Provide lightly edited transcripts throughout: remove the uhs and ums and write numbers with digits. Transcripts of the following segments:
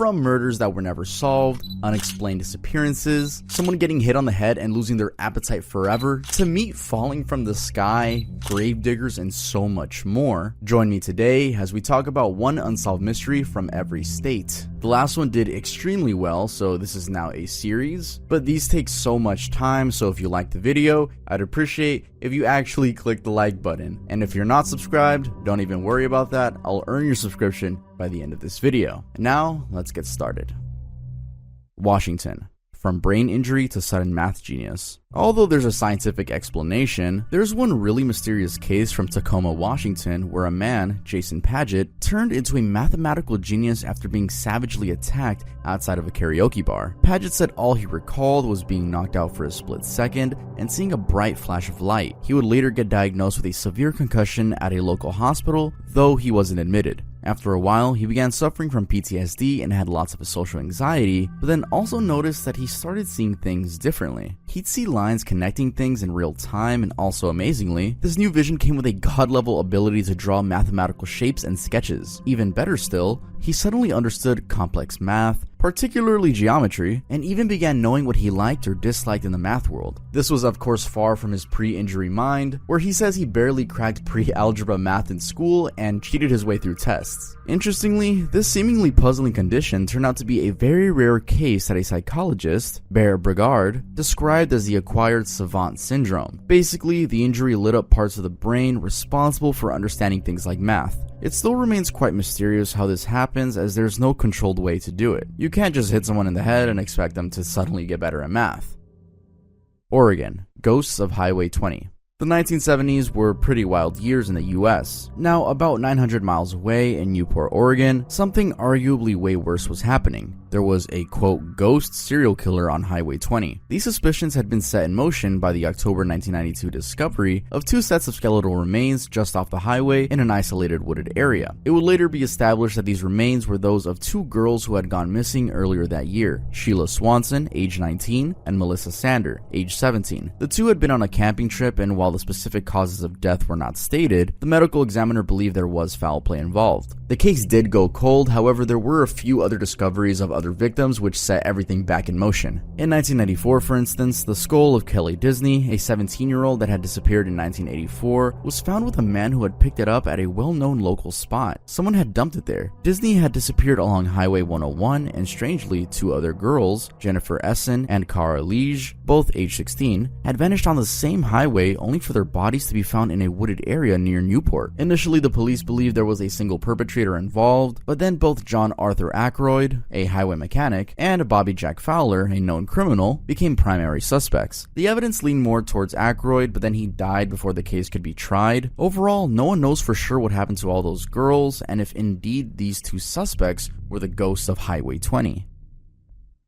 From murders that were never solved, unexplained disappearances, someone getting hit on the head and losing their appetite forever, to meat falling from the sky, grave diggers, and so much more. Join me today as we talk about one unsolved mystery from every state. The last one did extremely well, so this is now a series, but these take so much time, so if you like the video, I'd appreciate if you actually click the like button. And if you're not subscribed, don't even worry about that, I'll earn your subscription by the end of this video. And now, let's get started. Washington. From brain injury to sudden math genius. Although there's a scientific explanation, there's one really mysterious case from Tacoma, Washington, where a man, Jason Paget, turned into a mathematical genius after being savagely attacked outside of a karaoke bar. Paget said all he recalled was being knocked out for a split second and seeing a bright flash of light. He would later get diagnosed with a severe concussion at a local hospital, though he wasn't admitted. After a while, he began suffering from PTSD and had lots of social anxiety, but then also noticed that he started seeing things differently. He'd see lines connecting things in real time, and also amazingly, this new vision came with a god-level ability to draw mathematical shapes and sketches. Even better still, he suddenly understood complex math, particularly geometry, and even began knowing what he liked or disliked in the math world. This was of course far from his pre-injury mind, where he says he barely cracked pre-algebra math in school and cheated his way through tests. Interestingly, this seemingly puzzling condition turned out to be a very rare case that a psychologist, Bear Brigard, described as the acquired savant syndrome. Basically, the injury lit up parts of the brain responsible for understanding things like math. It still remains quite mysterious how this happens, as there's no controlled way to do it. You can't just hit someone in the head and expect them to suddenly get better at math. Oregon. Ghosts of Highway 20. The 1970s were pretty wild years in the US. Now, about 900 miles away in Newport, Oregon, something arguably way worse was happening. There was a, quote, ghost serial killer on Highway 20. These suspicions had been set in motion by the October 1992 discovery of two sets of skeletal remains just off the highway in an isolated wooded area. It would later be established that these remains were those of two girls who had gone missing earlier that year, Sheila Swanson, age 19, and Melissa Sander, age 17. The two had been on a camping trip, and while the specific causes of death were not stated, the medical examiner believed there was foul play involved. The case did go cold, however, there were a few other discoveries of other victims which set everything back in motion. In 1994, for instance, the skull of Kelly Disney, a 17-year-old that had disappeared in 1984, was found with a man who had picked it up at a well-known local spot. Someone had dumped it there. Disney had disappeared along Highway 101, and strangely, two other girls, Jennifer Essen and Cara Lige, both age 16, had vanished on the same highway, only for their bodies to be found in a wooded area near Newport. Initially, the police believed there was a single perpetrator involved, but then both John Arthur Ackroyd, a highway mechanic, and Bobby Jack Fowler, a known criminal, became primary suspects. The evidence leaned more towards Ackroyd, but then he died before the case could be tried. Overall, no one knows for sure what happened to all those girls, and if indeed these two suspects were the ghosts of Highway 20.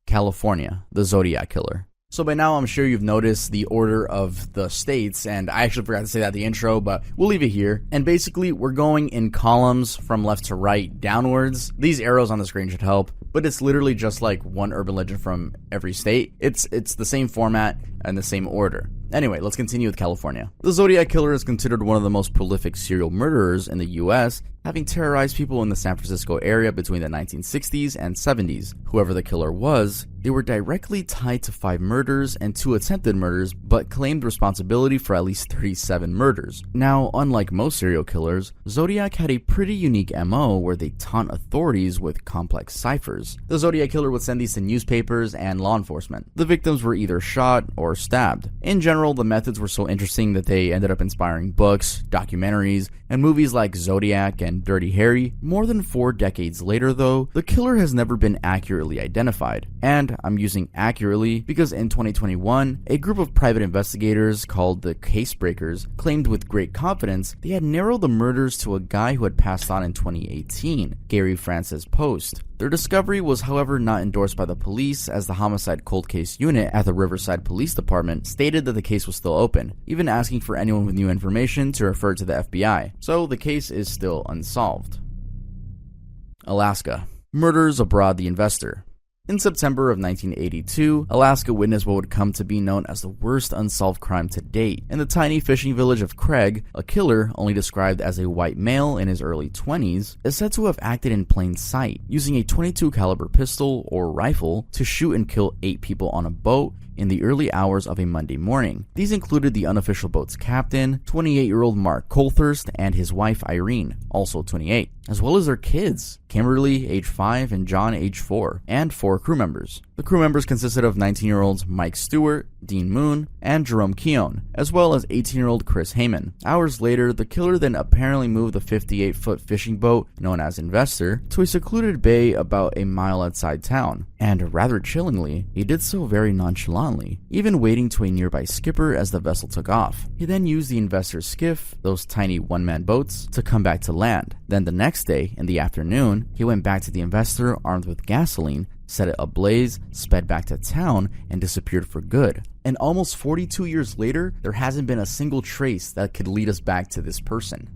California, the Zodiac Killer. So by now I'm sure you've noticed the order of the states, and I actually forgot to say that at the intro, but we'll leave it here. And basically we're going in columns from left to right downwards. These arrows on the screen should help, but it's literally just like one urban legend from every state. It's the same format and the same order. Anyway, let's continue with California. The Zodiac Killer is considered one of the most prolific serial murderers in the US, having terrorized people in the San Francisco area between the 1960s and 70s. Whoever the killer was, they were directly tied to 5 murders and 2 attempted murders, but claimed responsibility for at least 37 murders. Now, unlike most serial killers, Zodiac had a pretty unique MO where they taunt authorities with complex ciphers. The Zodiac Killer would send these to newspapers and law enforcement. The victims were either shot or stabbed. In general, the methods were so interesting that they ended up inspiring books, documentaries, and movies like Zodiac and Dirty Harry. More than 4 decades later though, the killer has never been accurately identified. And I'm using accurately because in 2021, a group of private investigators called the Casebreakers claimed with great confidence they had narrowed the murders to a guy who had passed on in 2018, Gary Francis Post. Their discovery was however not endorsed by the police, as the homicide cold case unit at the Riverside Police Department stated that the case was still open, even asking for anyone with new information to refer to the FBI. So the case is still unsolved. Alaska. Murders Abroad the Investor. In September of 1982, Alaska witnessed what would come to be known as the worst unsolved crime to date. In the tiny fishing village of Craig, a killer, only described as a white male in his early 20s, is said to have acted in plain sight, using a .22 caliber pistol or rifle to shoot and kill 8 people on a boat in the early hours of a Monday morning. These included the unofficial boat's captain, 28-year-old Mark Colthurst, and his wife Irene, also 28, as well as their kids, Kimberly, age 5, and John, age 4, and 4 crew members. The crew members consisted of 19-year-olds Mike Stewart, Dean Moon, and Jerome Keown, as well as 18-year-old Chris Heyman. Hours later, the killer then apparently moved the 58-foot fishing boat, known as Investor, to a secluded bay about a mile outside town. And rather chillingly, he did so very nonchalantly, even waiting to a nearby skipper as the vessel took off. He then used the Investor's skiff, those tiny one-man boats, to come back to land. Then the next day, in the afternoon, he went back to the Investor armed with gasoline, set it ablaze, sped back to town, and disappeared for good. And almost 42 years later, there hasn't been a single trace that could lead us back to this person.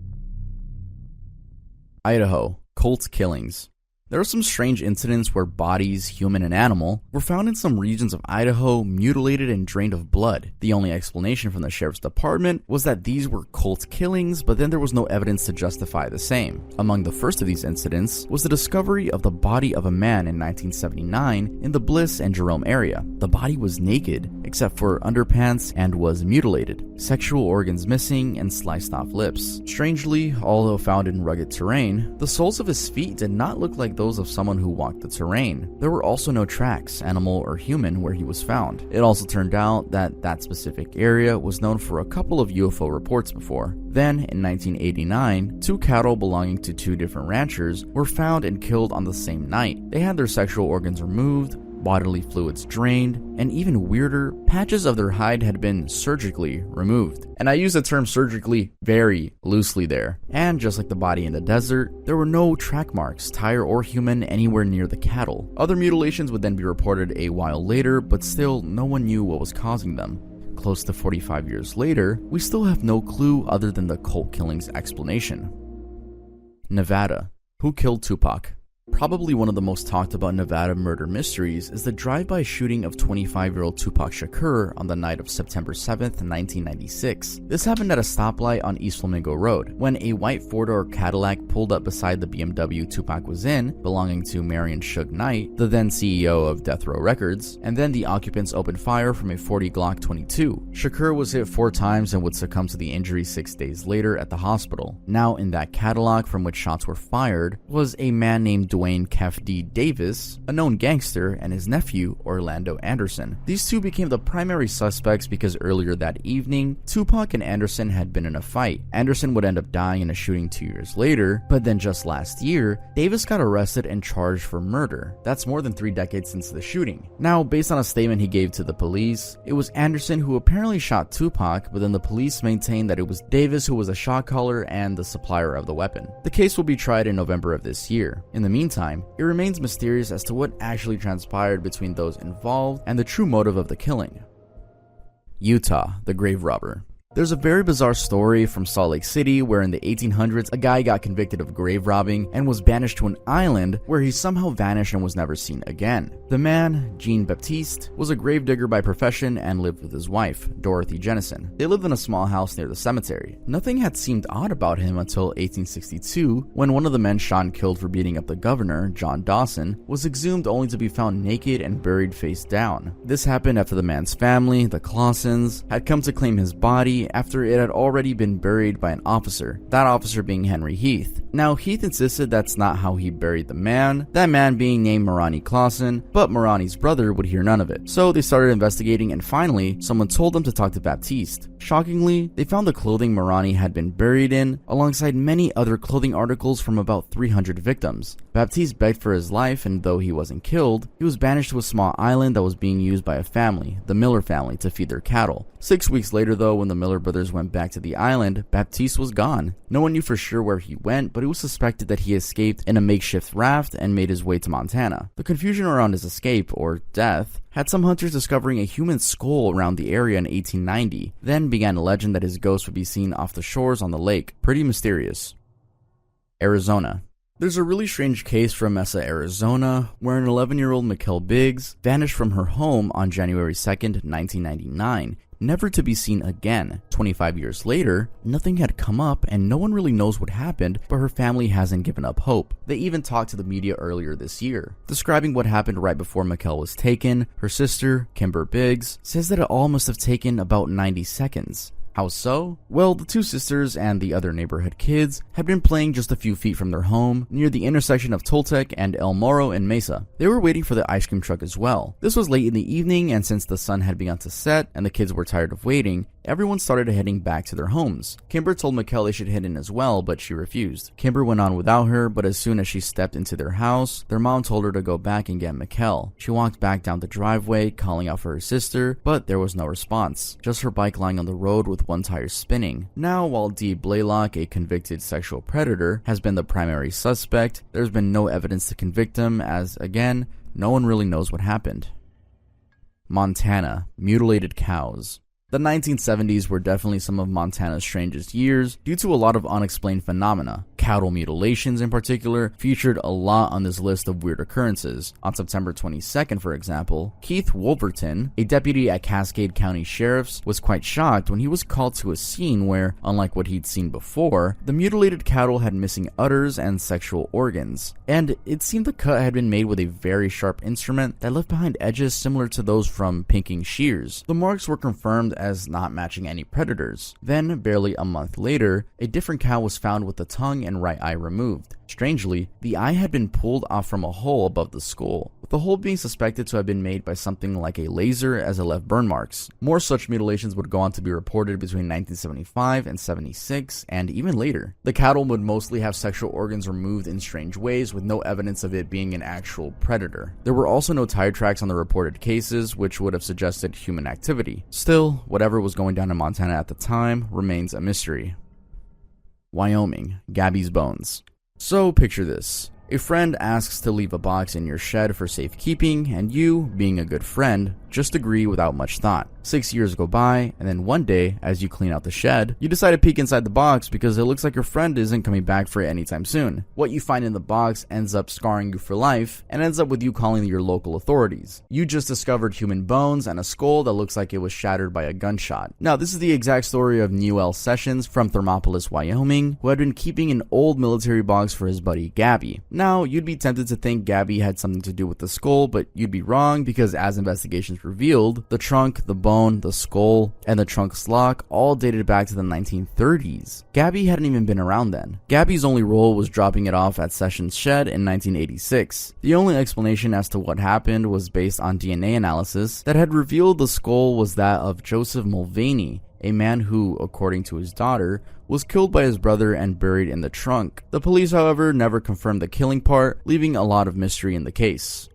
Idaho, cult killings. There are some strange incidents where bodies, human and animal, were found in some regions of Idaho mutilated and drained of blood. The only explanation from the sheriff's department was that these were cult killings, but then there was no evidence to justify the same. Among the first of these incidents was the discovery of the body of a man in 1979 in the Bliss and Jerome area. The body was naked, except for underpants, and was mutilated, sexual organs missing, and sliced off lips. Strangely, although found in rugged terrain, the soles of his feet did not look like those of someone who walked the terrain. There were also no tracks, animal or human, where he was found. It also turned out that that specific area was known for a couple of UFO reports before. Then, in 1989, 2 cattle belonging to 2 different ranchers were found and killed on the same night. They had their sexual organs removed, bodily fluids drained, and even weirder, patches of their hide had been surgically removed. And I use the term surgically very loosely there. And just like the body in the desert, there were no track marks, tire or human, anywhere near the cattle. Other mutilations would then be reported a while later, but still no one knew what was causing them. Close to 45 years later, we still have no clue other than the cult killings explanation. Nevada. Who killed Tupac? Probably one of the most talked about Nevada murder mysteries is the drive-by shooting of 25-year-old Tupac Shakur on the night of September 7th, 1996. This happened at a stoplight on East Flamingo Road, when a white 4-door Cadillac pulled up beside the BMW Tupac was in, belonging to Marion Suge Knight, the then CEO of Death Row Records, and then the occupants opened fire from a .40 Glock 22. Shakur was hit 4 times and would succumb to the injury 6 days later at the hospital. Now in that Cadillac from which shots were fired was a man named Dwayne Kef D. Davis, a known gangster, and his nephew, Orlando Anderson. These two became the primary suspects because earlier that evening, Tupac and Anderson had been in a fight. Anderson would end up dying in a shooting 2 years later, but then just last year, Davis got arrested and charged for murder. That's more than 3 decades since the shooting. Now, based on a statement he gave to the police, it was Anderson who apparently shot Tupac, but then the police maintained that it was Davis who was a shot caller and the supplier of the weapon. The case will be tried in November of this year. In the meantime, it remains mysterious as to what actually transpired between those involved and the true motive of the killing. Utah, the grave robber. There's a very bizarre story from Salt Lake City where in the 1800s a guy got convicted of grave robbing and was banished to an island where he somehow vanished and was never seen again. The man, Jean Baptiste, was a gravedigger by profession and lived with his wife, Dorothy Jennison. They lived in a small house near the cemetery. Nothing had seemed odd about him until 1862 when one of the men shot and killed for beating up the governor, John Dawson, was exhumed only to be found naked and buried face down. This happened after the man's family, the Clausens, had come to claim his body after it had already been buried by an officer, that officer being Henry Heath. Now, Heath insisted that's not how he buried the man, that man being named Marani Clausen, but Marani's brother would hear none of it. So they started investigating and finally, someone told them to talk to Baptiste. Shockingly, they found the clothing Marani had been buried in, alongside many other clothing articles from about 300 victims. Baptiste begged for his life, and though he wasn't killed, he was banished to a small island that was being used by a family, the Miller family, to feed their cattle. 6 weeks later though, when the Miller brothers went back to the island, Baptiste was gone. No one knew for sure where he went, but it was suspected that he escaped in a makeshift raft and made his way to Montana. The confusion around his escape, or death, had some hunters discovering a human skull around the area in 1890. Then began a legend that his ghost would be seen off the shores on the lake. Pretty mysterious. Arizona. There's a really strange case from Mesa, Arizona, where an 11-year-old Mikkel Biggs vanished from her home on January 2nd, 1999, never to be seen again. 25 years later, nothing had come up and no one really knows what happened, but her family hasn't given up hope. They even talked to the media earlier this year. Describing what happened right before Mikkel was taken, her sister, Kimber Biggs, says that it all must have taken about 90 seconds. How so? Well, the two sisters and the other neighborhood kids had been playing just a few feet from their home near the intersection of Toltec and El Morro in Mesa. They were waiting for the ice cream truck as well. This was late in the evening, and since the sun had begun to set and the kids were tired of waiting, everyone started heading back to their homes. Kimber told Mikkel they should head in as well, but she refused. Kimber went on without her, but as soon as she stepped into their house, their mom told her to go back and get Mikkel. She walked back down the driveway, calling out for her sister, but there was no response. Just her bike lying on the road with one tire spinning. Now, while Dee Blaylock, a convicted sexual predator, has been the primary suspect, there's been no evidence to convict him as, again, no one really knows what happened. Montana. Mutilated cows. The 1970s were definitely some of Montana's strangest years due to a lot of unexplained phenomena. Cattle mutilations in particular featured a lot on this list of weird occurrences. On September 22nd, for example, Keith Wolverton, a deputy at Cascade County Sheriff's, was quite shocked when he was called to a scene where, unlike what he'd seen before, the mutilated cattle had missing udders and sexual organs. And it seemed the cut had been made with a very sharp instrument that left behind edges similar to those from pinking shears. The marks were confirmed as not matching any predators. Then, barely a month later, a different cow was found with the tongue and right eye removed. Strangely, the eye had been pulled off from a hole above the skull, with the hole being suspected to have been made by something like a laser as it left burn marks. More such mutilations would go on to be reported between 1975 and 76, and even later. The cattle would mostly have sexual organs removed in strange ways with no evidence of it being an actual predator. There were also no tire tracks on the reported cases, which would have suggested human activity. Still, whatever was going down in Montana at the time remains a mystery. Wyoming. Gabby's bones. So picture this. A friend asks to leave a box in your shed for safekeeping, and you, being a good friend, just agree without much thought. 6 years go by, and then one day, as you clean out the shed, you decide to peek inside the box because it looks like your friend isn't coming back for it anytime soon. What you find in the box ends up scarring you for life, and ends up with you calling your local authorities. You just discovered human bones and a skull that looks like it was shattered by a gunshot. Now, this is the exact story of Newell Sessions from Thermopolis, Wyoming, who had been keeping an old military box for his buddy Gabby. Now, you'd be tempted to think Gabby had something to do with the skull, but you'd be wrong because as investigations revealed, the trunk, the bone, the skull, and the trunk's lock all dated back to the 1930s. Gabby hadn't even been around then. Gabby's only role was dropping it off at Sessions' shed in 1986. The only explanation as to what happened was based on DNA analysis that had revealed the skull was that of Joseph Mulvaney, a man who, according to his daughter, was killed by his brother and buried in the trunk. The police, however, never confirmed the killing part, leaving a lot of mystery in the case.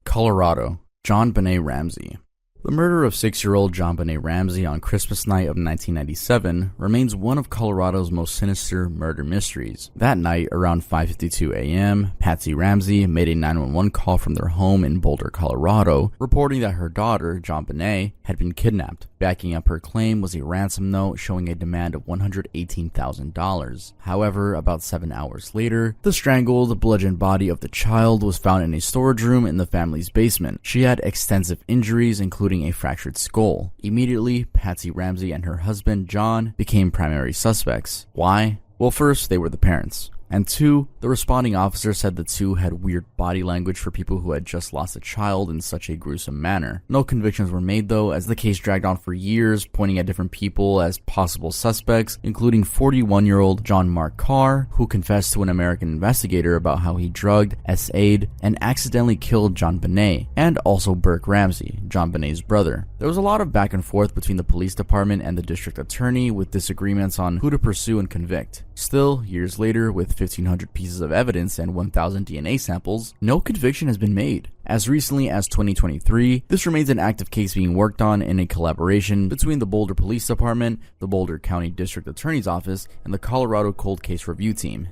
Colorado. John Benet Ramsey. The murder of 6-year-old John Benet Ramsey on Christmas night of 1997 remains one of Colorado's most sinister murder mysteries. That night, around 5:52 a.m., Patsy Ramsey made a 911 call from their home in Boulder, Colorado, reporting that her daughter, John Benet, had been kidnapped. Backing up her claim was a ransom note showing a demand of $118,000. However, about 7 hours later, the strangled, bludgeoned body of the child was found in a storage room in the family's basement. She had extensive injuries, including a fractured skull. Immediately, Patsy Ramsey and her husband, John, became primary suspects. Why? Well, first, they were the parents. And two, the responding officer said the two had weird body language for people who had just lost a child in such a gruesome manner. No convictions were made though, as the case dragged on for years, pointing at different people as possible suspects, including 41-year-old John Mark Carr, who confessed to an American investigator about how he drugged, SA'd, and accidentally killed John Benet, and also Burke Ramsey, John Benet's brother. There was a lot of back and forth between the police department and the district attorney, with disagreements on who to pursue and convict. Still, years later, with 1,500 pieces of evidence and 1,000 DNA samples, no conviction has been made. As recently as 2023, this remains an active case being worked on in a collaboration between the Boulder Police Department, the Boulder County District Attorney's Office, and the Colorado Cold Case Review Team.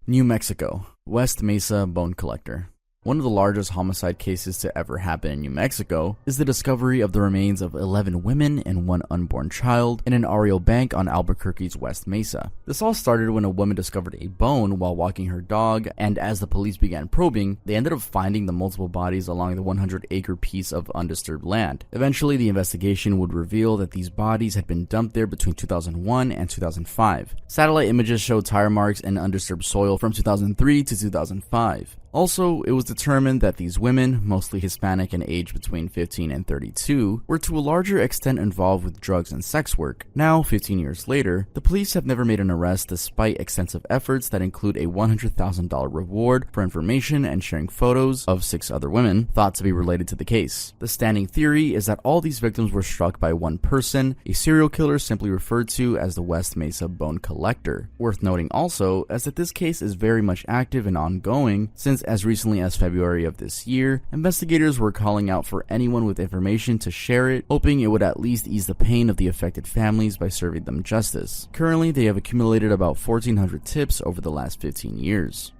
New Mexico. West Mesa Bone Collector. One of the largest homicide cases to ever happen in New Mexico is the discovery of the remains of 11 women and one unborn child in an REO bank on Albuquerque's West Mesa. This all started when a woman discovered a bone while walking her dog, and as the police began probing, they ended up finding the multiple bodies along the 100-acre piece of undisturbed land. Eventually, the investigation would reveal that these bodies had been dumped there between 2001 and 2005. Satellite images showed tire marks and undisturbed soil from 2003 to 2005. Also, it was determined that these women, mostly Hispanic and aged between 15 and 32, were to a larger extent involved with drugs and sex work. Now, 15 years later, the police have never made an arrest despite extensive efforts that include a $100,000 reward for information and sharing photos of 6 other women thought to be related to the case. The standing theory is that all these victims were struck by one person, a serial killer simply referred to as the West Mesa Bone Collector. Worth noting also is that this case is very much active and ongoing, since as recently as February of this year, investigators were calling out for anyone with information to share it, hoping it would at least ease the pain of the affected families by serving them justice. Currently, they have accumulated about 1,400 tips over the last 15 years.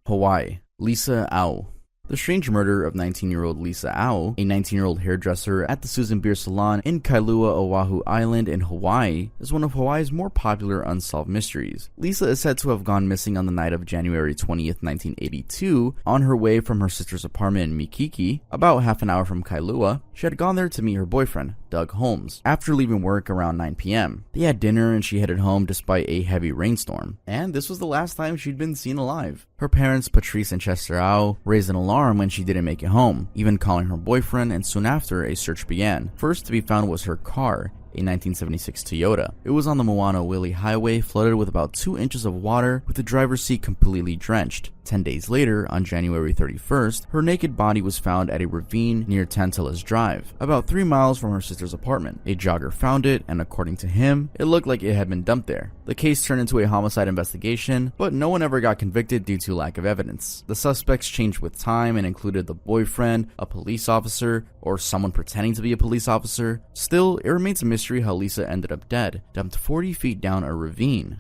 Hawaii. Lisa Au. The strange murder of 19-year-old Lisa Au, a 19-year-old hairdresser at the Susan Beer Salon in Kailua, Oahu Island in Hawaii, is one of Hawaii's more popular unsolved mysteries. Lisa is said to have gone missing on the night of January 20th, 1982, on her way from her sister's apartment in Mikiki, about half an hour from Kailua. She had gone there to meet her boyfriend, Doug Holmes, after leaving work around 9 p.m. They had dinner and she headed home despite a heavy rainstorm. And this was the last time she'd been seen alive. Her parents, Patrice and Chester Au, raised an alarm when she didn't make it home, even calling her boyfriend, and soon after, a search began. First to be found was her car, a 1976 Toyota. It was on the Moana-Wili Highway, flooded with about 2 inches of water, with the driver's seat completely drenched. 10 days later, on January 31st, her naked body was found at a ravine near Tantalas Drive, about 3 miles from her sister's apartment. A jogger found it, and according to him, it looked like it had been dumped there. The case turned into a homicide investigation, but no one ever got convicted due to lack of evidence. The suspects changed with time and included the boyfriend, a police officer, or someone pretending to be a police officer. Still, it remains a mystery how Lisa ended up dead, dumped 40 feet down a ravine.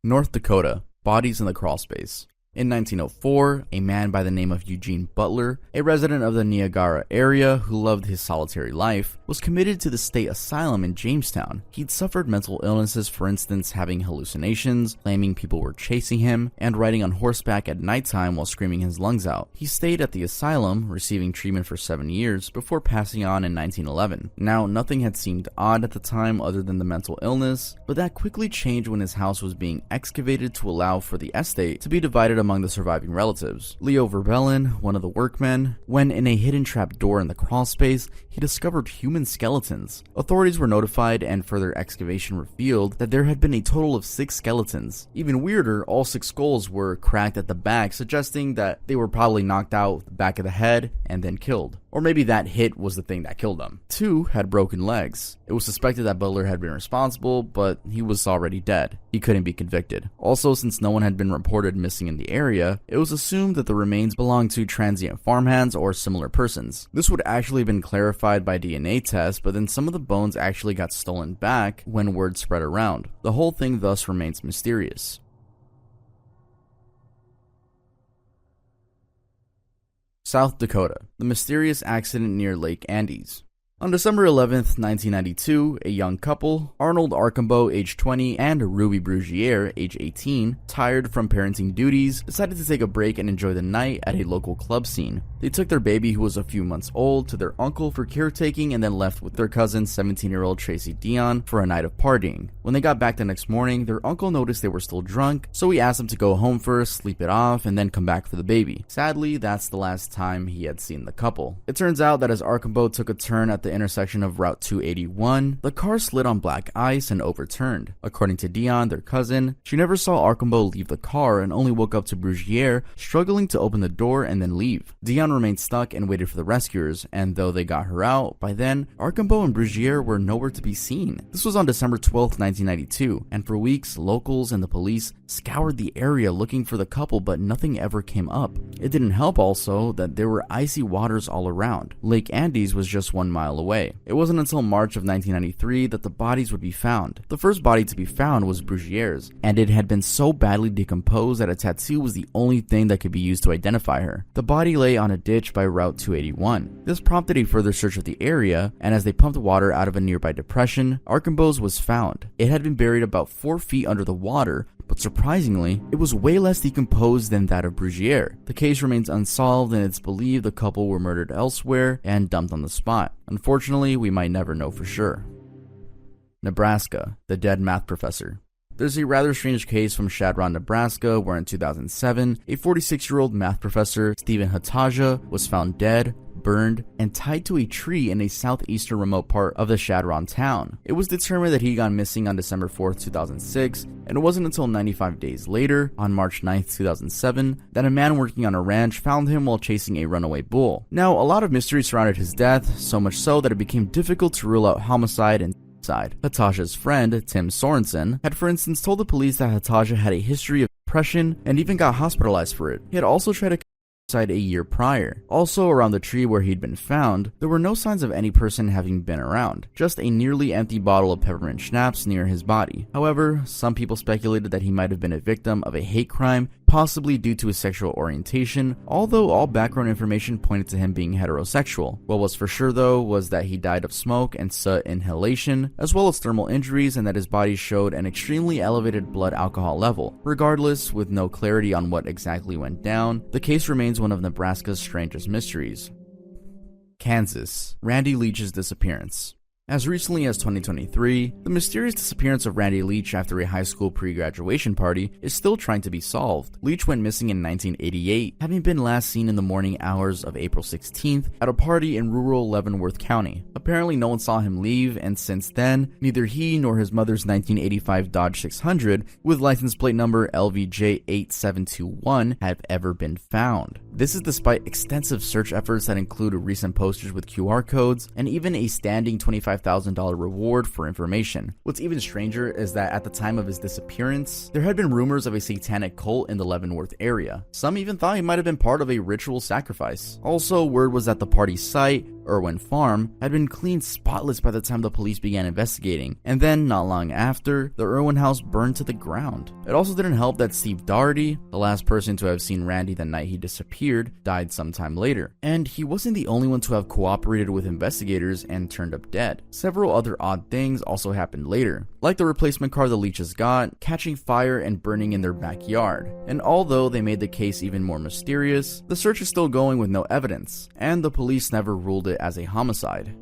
North Dakota. Bodies in the crawl space. In 1904, a man by the name of Eugene Butler, a resident of the Niagara area who loved his solitary life, was committed to the state asylum in Jamestown. He'd suffered mental illnesses, for instance, having hallucinations, claiming people were chasing him, and riding on horseback at nighttime while screaming his lungs out. He stayed at the asylum, receiving treatment for 7 years, before passing on in 1911. Now, nothing had seemed odd at the time other than the mental illness, but that quickly changed when his house was being excavated to allow for the estate to be divided among the surviving relatives. Leo Verbellen, one of the workmen, went in a hidden trap door in the crawl space. He discovered human skeletons. Authorities were notified, and further excavation revealed that there had been a total of 6 skeletons. Even weirder, all 6 skulls were cracked at the back, suggesting that they were probably knocked out the back of the head and then killed. Or maybe that hit was the thing that killed them. 2 had broken legs. It was suspected that Butler had been responsible, but he was already dead. He couldn't be convicted. Also, since no one had been reported missing in the area, it was assumed that the remains belonged to transient farmhands or similar persons. This would actually have been clarified by DNA tests, but then some of the bones actually got stolen back when word spread around. The whole thing thus remains mysterious. South Dakota. The mysterious accident near Lake Andes. On December 11th, 1992, a young couple, Arnold Archambault, age 20, and Ruby Brugiere, age 18, tired from parenting duties, decided to take a break and enjoy the night at a local club scene. They took their baby, who was a few months old, to their uncle for caretaking and then left with their cousin, 17-year-old Tracy Dion, for a night of partying. When they got back the next morning, their uncle noticed they were still drunk, so he asked them to go home first, sleep it off, and then come back for the baby. Sadly, that's the last time he had seen the couple. It turns out that as Archambault took a turn at the intersection of Route 281, the car slid on black ice and overturned. According to Dion, their cousin, she never saw Archambault leave the car and only woke up to Brugiere struggling to open the door and then leave. Dion remained stuck and waited for the rescuers, and though they got her out, by then, Archambault and Brugiere were nowhere to be seen. This was on December 12th, 1992, and for weeks, locals and the police scoured the area looking for the couple, but nothing ever came up. It didn't help also that there were icy waters all around. Lake Andes was just 1 mile away. It wasn't until March of 1993 that the bodies would be found. The first body to be found was Brugier's, and it had been so badly decomposed that a tattoo was the only thing that could be used to identify her. The body lay on a ditch by Route 281. This prompted a further search of the area, and as they pumped water out of a nearby depression, Archambault's was found. It had been buried about 4 feet under the water, but surprisingly, it was way less decomposed than that of Brugier. The case remains unsolved, and it's believed the couple were murdered elsewhere and dumped on the spot. Unfortunately, we might never know for sure. Nebraska, the dead math professor. There's a rather strange case from Shadron, Nebraska, where in 2007, a 46-year-old math professor, Stephen Hataja, was found dead, burned, and tied to a tree in a southeastern remote part of the Shadron town. It was determined that he had gone missing on December 4th, 2006, and it wasn't until 95 days later, on March 9th, 2007, that a man working on a ranch found him while chasing a runaway bull. Now, a lot of mystery surrounded his death, so much so that it became difficult to rule out homicide and suicide. Hataja's friend, Tim Sorensen, had for instance told the police that Hataja had a history of depression and even got hospitalized for it. He had also tried to a year prior. Also, around the tree where he'd been found, there were no signs of any person having been around, just a nearly empty bottle of peppermint schnapps near his body. However, some people speculated that he might have been a victim of a hate crime, possibly due to his sexual orientation, although all background information pointed to him being heterosexual. What was for sure though was that he died of smoke and soot inhalation, as well as thermal injuries, and that his body showed an extremely elevated blood alcohol level. Regardless, with no clarity on what exactly went down, the case remains one of Nebraska's strangest mysteries. Kansas, Randy Leach's disappearance. As recently as 2023, the mysterious disappearance of Randy Leach after a high school pre-graduation party is still trying to be solved. Leach went missing in 1988, having been last seen in the morning hours of April 16th at a party in rural Leavenworth County. Apparently no one saw him leave, and since then, neither he nor his mother's 1985 Dodge 600 with license plate number LVJ8721 have ever been found. This is despite extensive search efforts that include recent posters with QR codes and even a standing $25,000 reward for information. What's even stranger is that at the time of his disappearance, there had been rumors of a satanic cult in the Leavenworth area. Some even thought he might have been part of a ritual sacrifice. Also, word was that the party site, Irwin Farm, had been cleaned spotless by the time the police began investigating, and then, not long after, the Irwin house burned to the ground. It also didn't help that Steve Doherty, the last person to have seen Randy the night he disappeared, died sometime later. And he wasn't the only one to have cooperated with investigators and turned up dead. Several other odd things also happened later, like the replacement car the Leaches got, catching fire and burning in their backyard. And although they made the case even more mysterious, the search is still going with no evidence, and the police never ruled it as a homicide.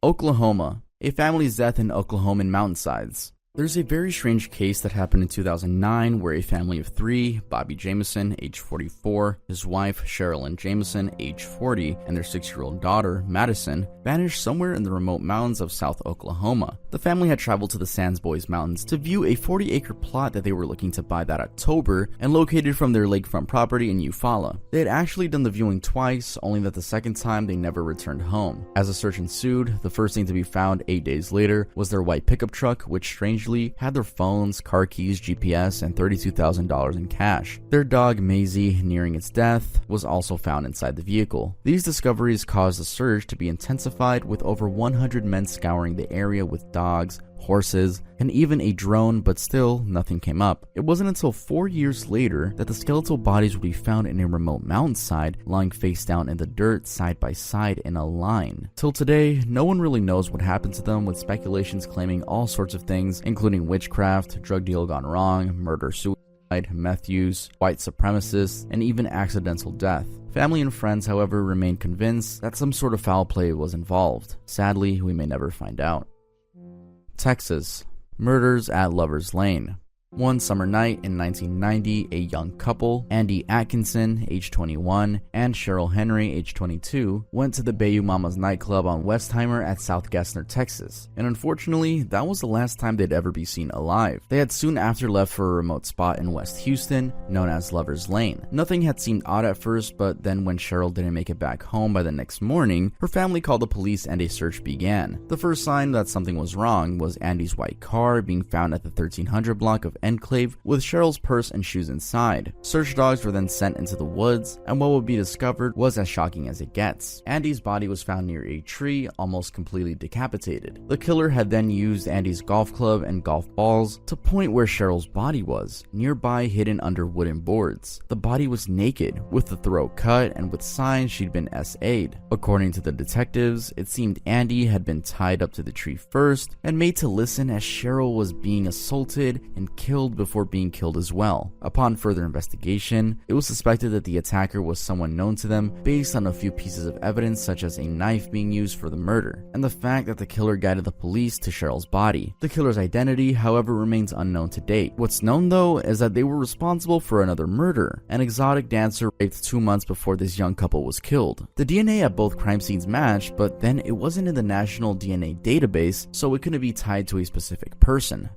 Oklahoma, a family's death in Oklahoman mountainsides. There's a very strange case that happened in 2009 where a family of 3, Bobby Jameson, age 44, his wife, Sherilyn Jameson, age 40, and their 6-year-old daughter, Madison, vanished somewhere in the remote mountains of South Oklahoma. The family had traveled to the Sands Boys Mountains to view a 40-acre plot that they were looking to buy that October and located from their lakefront property in Eufaula. They had actually done the viewing twice, only that the second time they never returned home. As a search ensued, the first thing to be found 8 days later was their white pickup truck, which strangely had their phones, car keys, GPS, and $32,000 in cash. Their dog, Maisie, nearing its death, was also found inside the vehicle. These discoveries caused the search to be intensified, with over 100 men scouring the area with dogs, horses, and even a drone, but still, nothing came up. It wasn't until 4 years later that the skeletal bodies would be found in a remote mountainside, lying face down in the dirt side by side in a line. Till today, no one really knows what happened to them, with speculations claiming all sorts of things, including witchcraft, drug deal gone wrong, murder, suicide, meth use, white supremacists, and even accidental death. Family and friends, however, remain convinced that some sort of foul play was involved. Sadly, we may never find out. Texas, murders at Lover's Lane. One summer night in 1990, a young couple, Andy Atkinson, age 21, and Cheryl Henry, age 22, went to the Bayou Mamas nightclub on Westheimer at South Gessner, Texas. And unfortunately, that was the last time they'd ever be seen alive. They had soon after left for a remote spot in West Houston, known as Lover's Lane. Nothing had seemed odd at first, but then when Cheryl didn't make it back home by the next morning, her family called the police and a search began. The first sign that something was wrong was Andy's white car being found at the 1300 block of enclave with Cheryl's purse and shoes inside. Search dogs were then sent into the woods, and what would be discovered was as shocking as it gets. Andy's body was found near a tree, almost completely decapitated. The killer had then used Andy's golf club and golf balls to point where Cheryl's body was, nearby hidden under wooden boards. The body was naked, with the throat cut and with signs she'd been SA'd. According to the detectives, it seemed Andy had been tied up to the tree first and made to listen as Cheryl was being assaulted and killed before being killed as well. Upon further investigation, it was suspected that the attacker was someone known to them based on a few pieces of evidence such as a knife being used for the murder, and the fact that the killer guided the police to Cheryl's body. The killer's identity, however, remains unknown to date. What's known though is that they were responsible for another murder, an exotic dancer raped 2 months before this young couple was killed. The DNA at both crime scenes matched, but then it wasn't in the national DNA database, so it couldn't be tied to a specific person.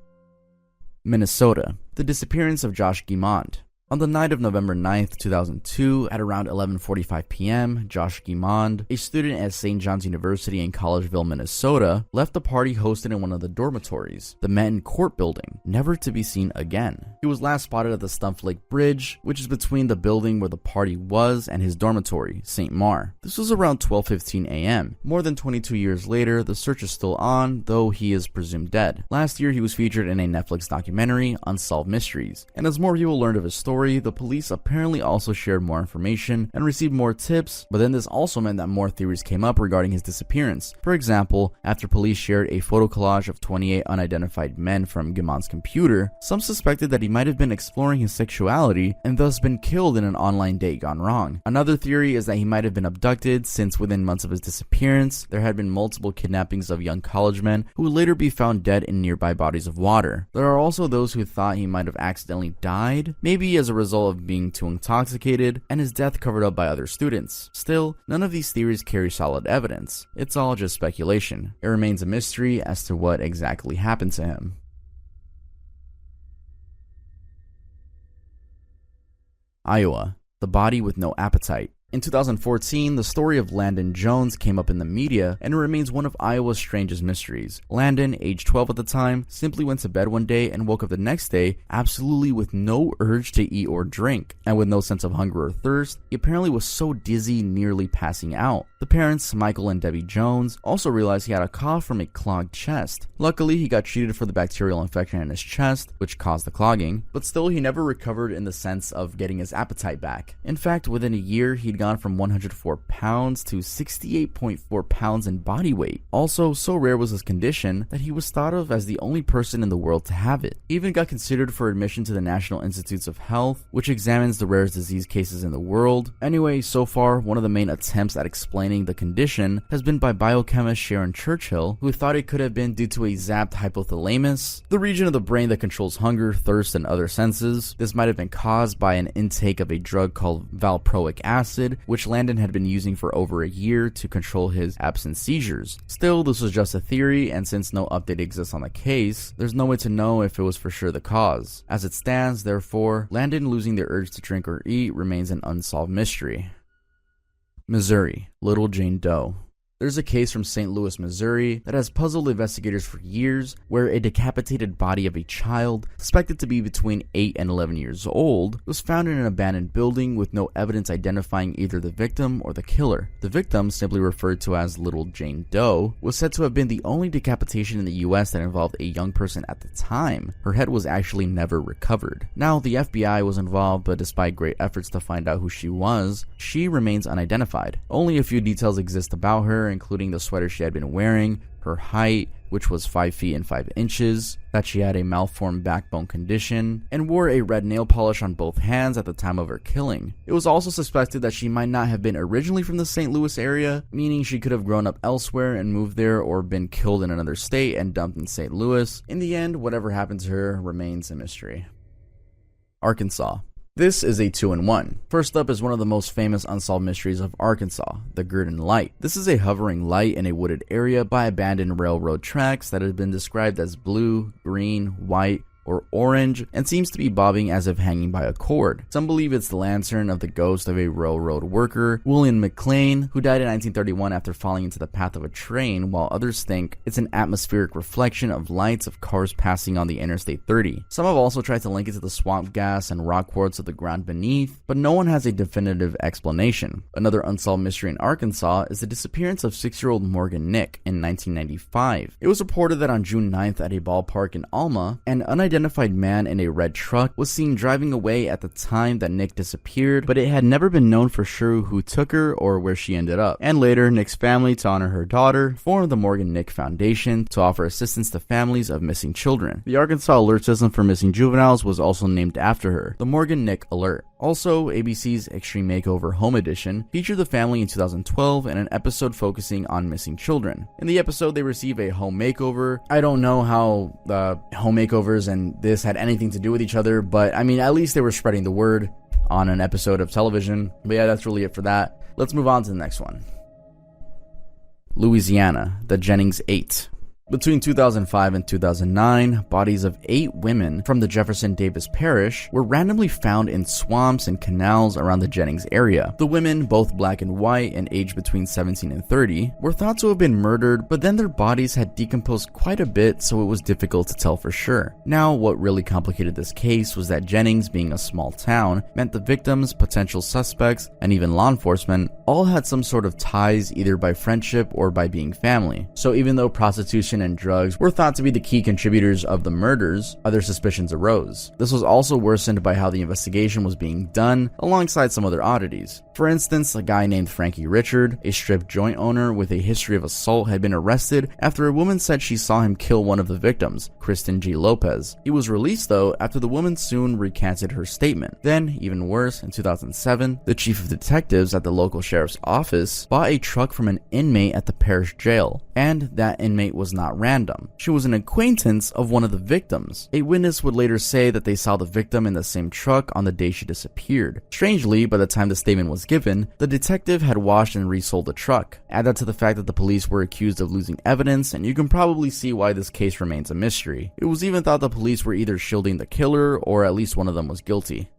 Minnesota. The disappearance of Josh Guimond. On the night of November 9th, 2002, at around 11:45 p.m., Josh Guimond, a student at St. John's University in Collegeville, Minnesota, left a party hosted in one of the dormitories, the Menton Court building, never to be seen again. He was last spotted at the Stump Lake Bridge, which is between the building where the party was and his dormitory, St. Mar. This was around 12:15 a.m. More than 22 years later, the search is still on, though he is presumed dead. Last year, he was featured in a Netflix documentary, Unsolved Mysteries, and as more people learned of his story, the police apparently also shared more information and received more tips, but then this also meant that more theories came up regarding his disappearance. For example, after police shared a photo collage of 28 unidentified men from Guimond's computer, some suspected that he might have been exploring his sexuality and thus been killed in an online date gone wrong. Another theory is that he might have been abducted, since within months of his disappearance, there had been multiple kidnappings of young college men who would later be found dead in nearby bodies of water. There are also those who thought he might have accidentally died, maybe as a result of being too intoxicated, and his death covered up by other students. Still, none of these theories carry solid evidence. It's all just speculation. It remains a mystery as to what exactly happened to him. Iowa. The body with no appetite. In 2014, the story of Landon Jones came up in the media, and it remains one of Iowa's strangest mysteries. Landon, age 12 at the time, simply went to bed one day and woke up the next day absolutely with no urge to eat or drink, and with no sense of hunger or thirst. He apparently was so dizzy, nearly passing out. The parents, Michael and Debbie Jones, also realized he had a cough from a clogged chest. Luckily, he got treated for the bacterial infection in his chest, which caused the clogging, but still he never recovered in the sense of getting his appetite back. In fact, within a year, he'd gone from 104 pounds to 68.4 pounds in body weight. Also, so rare was his condition that he was thought of as the only person in the world to have it. He even got considered for admission to the National Institutes of Health, which examines the rarest disease cases in the world. Anyway, so far, one of the main attempts at explaining the condition has been by biochemist Sharon Churchill, who thought it could have been due to a zapped hypothalamus, the region of the brain that controls hunger, thirst, and other senses. This might have been caused by an intake of a drug called valproic acid, which Landon had been using for over a year to control his absent seizures. Still, this was just a theory, and since no update exists on the case, there's no way to know if it was for sure the cause. As it stands, therefore, Landon losing the urge to drink or eat remains an unsolved mystery. Missouri, Little Jane Doe. There's a case from St. Louis, Missouri that has puzzled investigators for years, where a decapitated body of a child, suspected to be between 8 and 11 years old, was found in an abandoned building with no evidence identifying either the victim or the killer. The victim, simply referred to as Little Jane Doe, was said to have been the only decapitation in the US that involved a young person at the time. Her head was actually never recovered. Now, the FBI was involved, but despite great efforts to find out who she was, she remains unidentified. Only a few details exist about her, including the sweater she had been wearing, her height, which was 5 feet and 5 inches, that she had a malformed backbone condition, and wore a red nail polish on both hands at the time of her killing. It was also suspected that she might not have been originally from the St. Louis area, meaning she could have grown up elsewhere and moved there, or been killed in another state and dumped in St. Louis. In the end, whatever happened to her remains a mystery. Arkansas. This is a 2-in-1. First up is one of the most famous unsolved mysteries of Arkansas, the Gurdon Light. This is a hovering light in a wooded area by abandoned railroad tracks that has been described as blue, green, white, or orange and seems to be bobbing as if hanging by a cord. Some believe it's the lantern of the ghost of a railroad worker, William McLean, who died in 1931 after falling into the path of a train, while others think it's an atmospheric reflection of lights of cars passing on the Interstate 30. Some have also tried to link it to the swamp gas and rock quartz of the ground beneath, but no one has a definitive explanation. Another unsolved mystery in Arkansas is the disappearance of 6-year-old Morgan Nick in 1995. It was reported that on June 9th at a ballpark in Alma, an unidentified man in a red truck was seen driving away at the time that Nick disappeared, but it had never been known for sure who took her or where she ended up. And later, Nick's family, to honor her daughter, formed the Morgan Nick Foundation to offer assistance to families of missing children. The Arkansas alert system for missing juveniles was also named after her, the Morgan Nick Alert. Also, ABC's Extreme Makeover Home Edition featured the family in 2012 in an episode focusing on missing children. In the episode, they receive a home makeover. I don't know how the home makeovers and this had anything to do with each other, but I mean, at least they were spreading the word on an episode of television. But yeah, that's really it for that. Let's move on to the next one. Louisiana, the Jennings 8. Between 2005 and 2009, bodies of 8 women from the Jefferson Davis Parish were randomly found in swamps and canals around the Jennings area. The women, both black and white and aged between 17 and 30, were thought to have been murdered, but then their bodies had decomposed quite a bit, so it was difficult to tell for sure. Now, what really complicated this case was that Jennings, being a small town, meant the victims, potential suspects, and even law enforcement all had some sort of ties either by friendship or by being family. So even though prostitution and drugs were thought to be the key contributors of the murders, other suspicions arose. This was also worsened by how the investigation was being done, alongside some other oddities. For instance, a guy named Frankie Richard, a strip joint owner with a history of assault, had been arrested after a woman said she saw him kill one of the victims, Kristen G. Lopez. He was released though after the woman soon recanted her statement. Then, even worse, in 2007, the chief of detectives at the local sheriff's office bought a truck from an inmate at the parish jail, and that inmate was not random. She was an acquaintance of one of the victims. A witness would later say that they saw the victim in the same truck on the day she disappeared. Strangely, by the time the statement was given, the detective had washed and resold the truck. Add that to the fact that the police were accused of losing evidence, and you can probably see why this case remains a mystery. It was even thought the police were either shielding the killer, or at least one of them was guilty.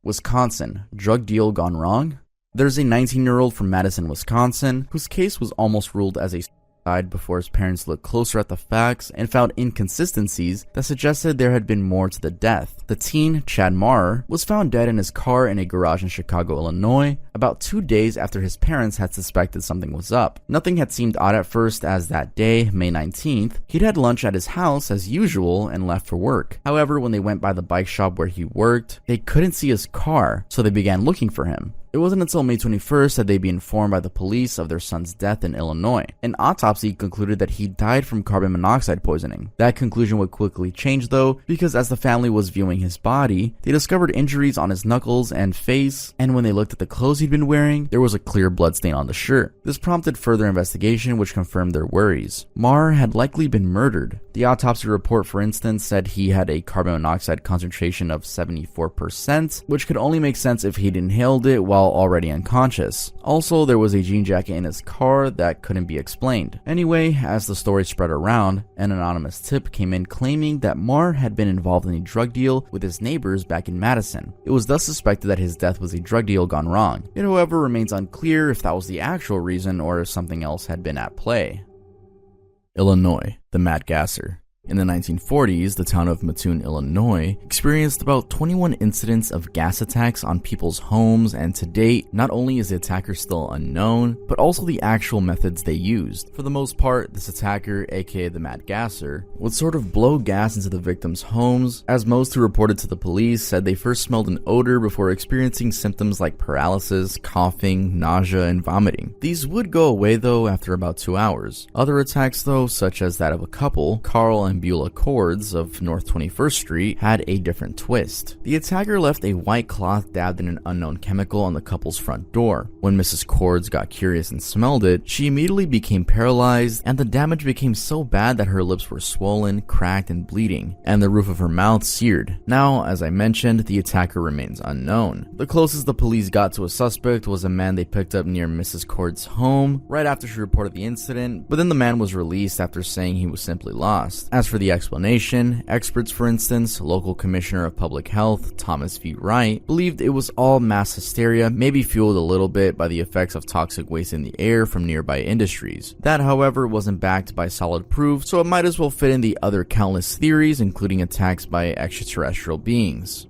Wisconsin, drug deal gone wrong? There's a 19-year-old from Madison, Wisconsin, whose case was almost ruled as a died before his parents looked closer at the facts and found inconsistencies that suggested there had been more to the death. The teen, Chad Marr, was found dead in his car in a garage in Chicago, Illinois, about 2 days after his parents had suspected something was up. Nothing had seemed odd at first, as that day, May 19th, he'd had lunch at his house as usual and left for work. However, when they went by the bike shop where he worked, they couldn't see his car, so they began looking for him. It wasn't until May 21st that they'd be informed by the police of their son's death in Illinois. An autopsy concluded that he died from carbon monoxide poisoning. That conclusion would quickly change though, because as the family was viewing his body, they discovered injuries on his knuckles and face, and when they looked at the clothes he'd been wearing, there was a clear bloodstain on the shirt. This prompted further investigation, which confirmed their worries. Marr had likely been murdered. The autopsy report, for instance, said he had a carbon monoxide concentration of 74%, which could only make sense if he'd inhaled it while already unconscious. Also, there was a jean jacket in his car that couldn't be explained. Anyway, as the story spread around, an anonymous tip came in claiming that Marr had been involved in a drug deal with his neighbors back in Madison. It was thus suspected that his death was a drug deal gone wrong. It, however, remains unclear if that was the actual reason or if something else had been at play. Illinois, the Mad Gasser. In the 1940s, the town of Mattoon, Illinois, experienced about 21 incidents of gas attacks on people's homes, and to date, not only is the attacker still unknown, but also the actual methods they used. For the most part, this attacker, aka the Mad Gasser, would sort of blow gas into the victims' homes, as most who reported to the police said they first smelled an odor before experiencing symptoms like paralysis, coughing, nausea, and vomiting. These would go away though after about 2 hours. Other attacks though, such as that of a couple, Carl and Beulah Cords of North 21st Street, had a different twist. The attacker left a white cloth dabbed in an unknown chemical on the couple's front door. When Mrs. Cords got curious and smelled it, she immediately became paralyzed, and the damage became so bad that her lips were swollen, cracked, and bleeding, and the roof of her mouth seared. Now, as I mentioned, the attacker remains unknown. The closest the police got to a suspect was a man they picked up near Mrs. Cords' home right after she reported the incident, but then the man was released after saying he was simply lost. As for the explanation, experts, for instance, local commissioner of public health Thomas V. Wright, believed it was all mass hysteria, maybe fueled a little bit by the effects of toxic waste in the air from nearby industries. That, however, wasn't backed by solid proof, so it might as well fit in the other countless theories, including attacks by extraterrestrial beings.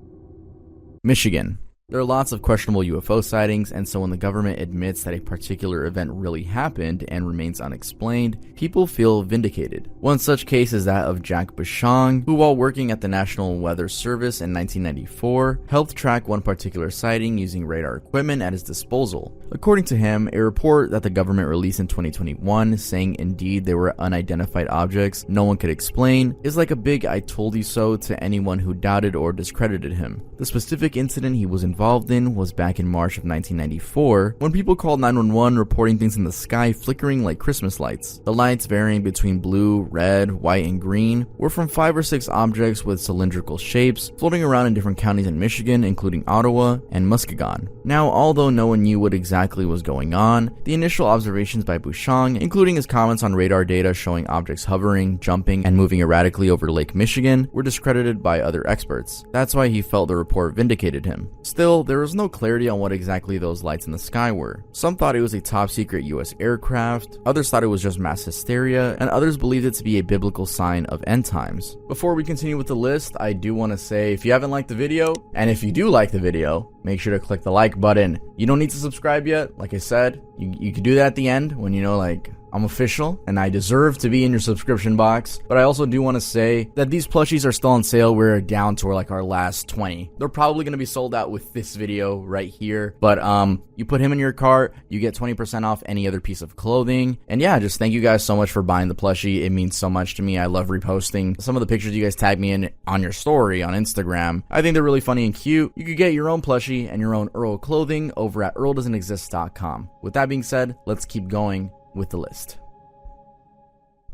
Michigan. There are lots of questionable UFO sightings, and so when the government admits that a particular event really happened and remains unexplained, people feel vindicated. One such case is that of Jack Bushong, who while working at the National Weather Service in 1994, helped track one particular sighting using radar equipment at his disposal. According to him, a report that the government released in 2021 saying indeed they were unidentified objects no one could explain is like a big "I told you so" to anyone who doubted or discredited him. The specific incident he was involved in was back in March of 1994 when people called 911 reporting things in the sky flickering like Christmas lights. The lights, varying between blue, red, white, and green, were from 5 or 6 objects with cylindrical shapes floating around in different counties in Michigan, including Ottawa and Muskegon. Now, although no one knew what exactly was going on, the initial observations by Bushong, including his comments on radar data showing objects hovering, jumping, and moving erratically over Lake Michigan, were discredited by other experts. That's why he felt the report vindicated him. Still, there was no clarity on what exactly those lights in the sky were. Some thought it was a top-secret US aircraft, others thought it was just mass hysteria, and others believed it to be a biblical sign of end times. Before we continue with the list, I do want to say if you haven't liked the video, and if you do like the video, make sure to click the like button. You don't need to subscribe yet. Like I said, you can do that at the end when you know, like, I'm official and I deserve to be in your subscription box. But I also do want to say that these plushies are still on sale. We're down to like our last 20. They're probably going to be sold out with this video right here. But you put him in your cart, you get 20% off any other piece of clothing. And yeah, just thank you guys so much for buying the plushie. It means so much to me. I love reposting some of the pictures you guys tag me in on your story on Instagram. I think they're really funny and cute. You could get your own plushie and your own Earl clothing over at earldoesn'texist.com. With that being said, let's keep going with the list.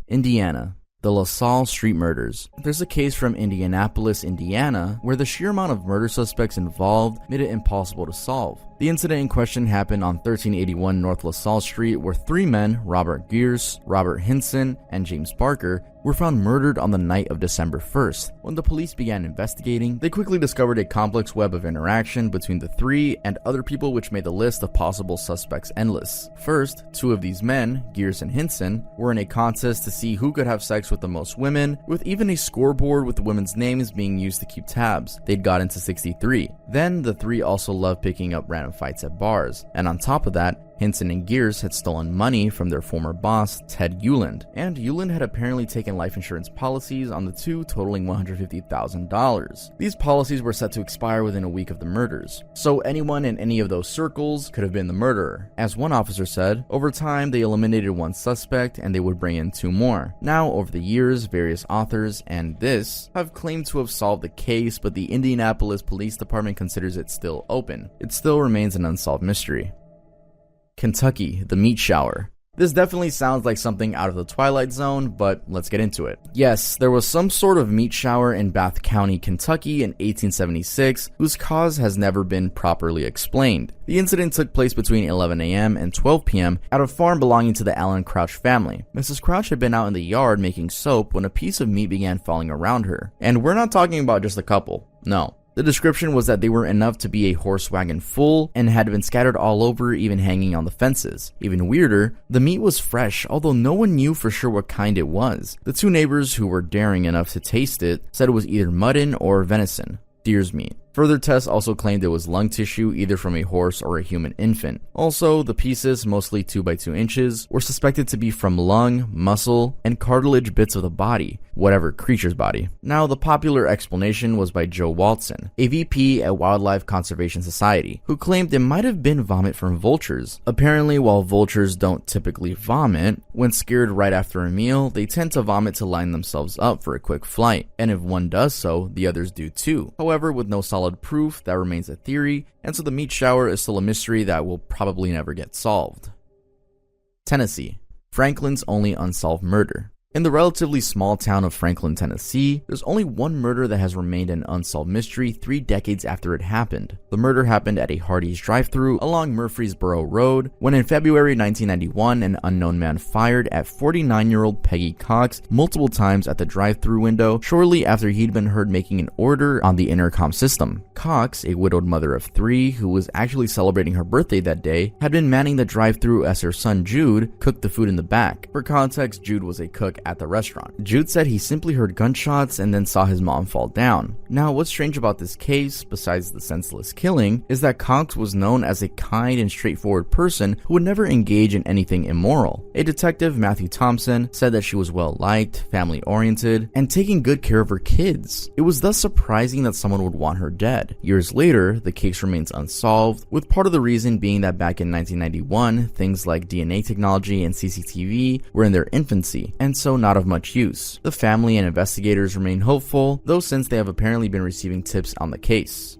Indiana. The LaSalle Street Murders. There's a case from Indianapolis, Indiana, where the sheer amount of murder suspects involved made it impossible to solve. The incident in question happened on 1381 North LaSalle Street, where 3 men, Robert Gears, Robert Hinson, and James Barker, were found murdered on the night of December 1st. When the police began investigating, they quickly discovered a complex web of interaction between the 3 and other people, which made the list of possible suspects endless. First, 2 of these men, Gears and Hinson, were in a contest to see who could have sex with the most women, with even a scoreboard with the women's names being used to keep tabs. They'd got into 63. Then, the 3 also loved picking up random fights at bars, and on top of that, Hinson and Gears had stolen money from their former boss, Ted Euland, and Euland had apparently taken life insurance policies on the 2, totaling $150,000. These policies were set to expire within a week of the murders, so anyone in any of those circles could have been the murderer. As one officer said, over time they eliminated 1 suspect and they would bring in 2 more. Now, over the years, various authors and this have claimed to have solved the case, but the Indianapolis Police Department considers it still open. It still remains an unsolved mystery. Kentucky, the meat shower. This definitely sounds like something out of the Twilight Zone, but let's get into it. Yes, there was some sort of meat shower in Bath County, Kentucky in 1876, whose cause has never been properly explained. The incident took place between 11 a.m. and 12 p.m. at a farm belonging to the Allen Crouch family. Mrs. Crouch had been out in the yard making soap when a piece of meat began falling around her. And we're not talking about just a couple. No. The description was that they were enough to be a horse wagon full and had been scattered all over, even hanging on the fences. Even weirder, the meat was fresh, although no one knew for sure what kind it was. The 2 neighbors who were daring enough to taste it said it was either mutton or venison, deer's meat. Further tests also claimed it was lung tissue either from a horse or a human infant. Also, the pieces, mostly 2 by 2 inches, were suspected to be from lung, muscle, and cartilage bits of the body, whatever creature's body. Now, the popular explanation was by Joe Walton, a VP at Wildlife Conservation Society, who claimed it might have been vomit from vultures. Apparently, while vultures don't typically vomit, when scared right after a meal, they tend to vomit to line themselves up for a quick flight, and if one does so, the others do too. However, with no solid proof, that remains a theory, and so the meat shower is still a mystery that will probably never get solved. Tennessee. Franklin's only unsolved murder. In the relatively small town of Franklin, Tennessee, there's only one murder that has remained an unsolved mystery 3 decades after it happened. The murder happened at a Hardee's drive-thru along Murfreesboro Road when in February 1991, an unknown man fired at 49-year-old Peggy Cox multiple times at the drive-thru window shortly after he'd been heard making an order on the intercom system. Cox, a widowed mother of 3 who was actually celebrating her birthday that day, had been manning the drive-thru as her son Jude cooked the food in the back. For context, Jude was a cook at the restaurant. Jude said he simply heard gunshots and then saw his mom fall down. Now, what's strange about this case, besides the senseless killing, is that Cox was known as a kind and straightforward person who would never engage in anything immoral. A detective, Matthew Thompson, said that she was well-liked, family-oriented, and taking good care of her kids. It was thus surprising that someone would want her dead. Years later, the case remains unsolved, with part of the reason being that back in 1991, things like DNA technology and CCTV were in their infancy, and so not of much use. The family and investigators remain hopeful, though since they have apparently been receiving tips on the case.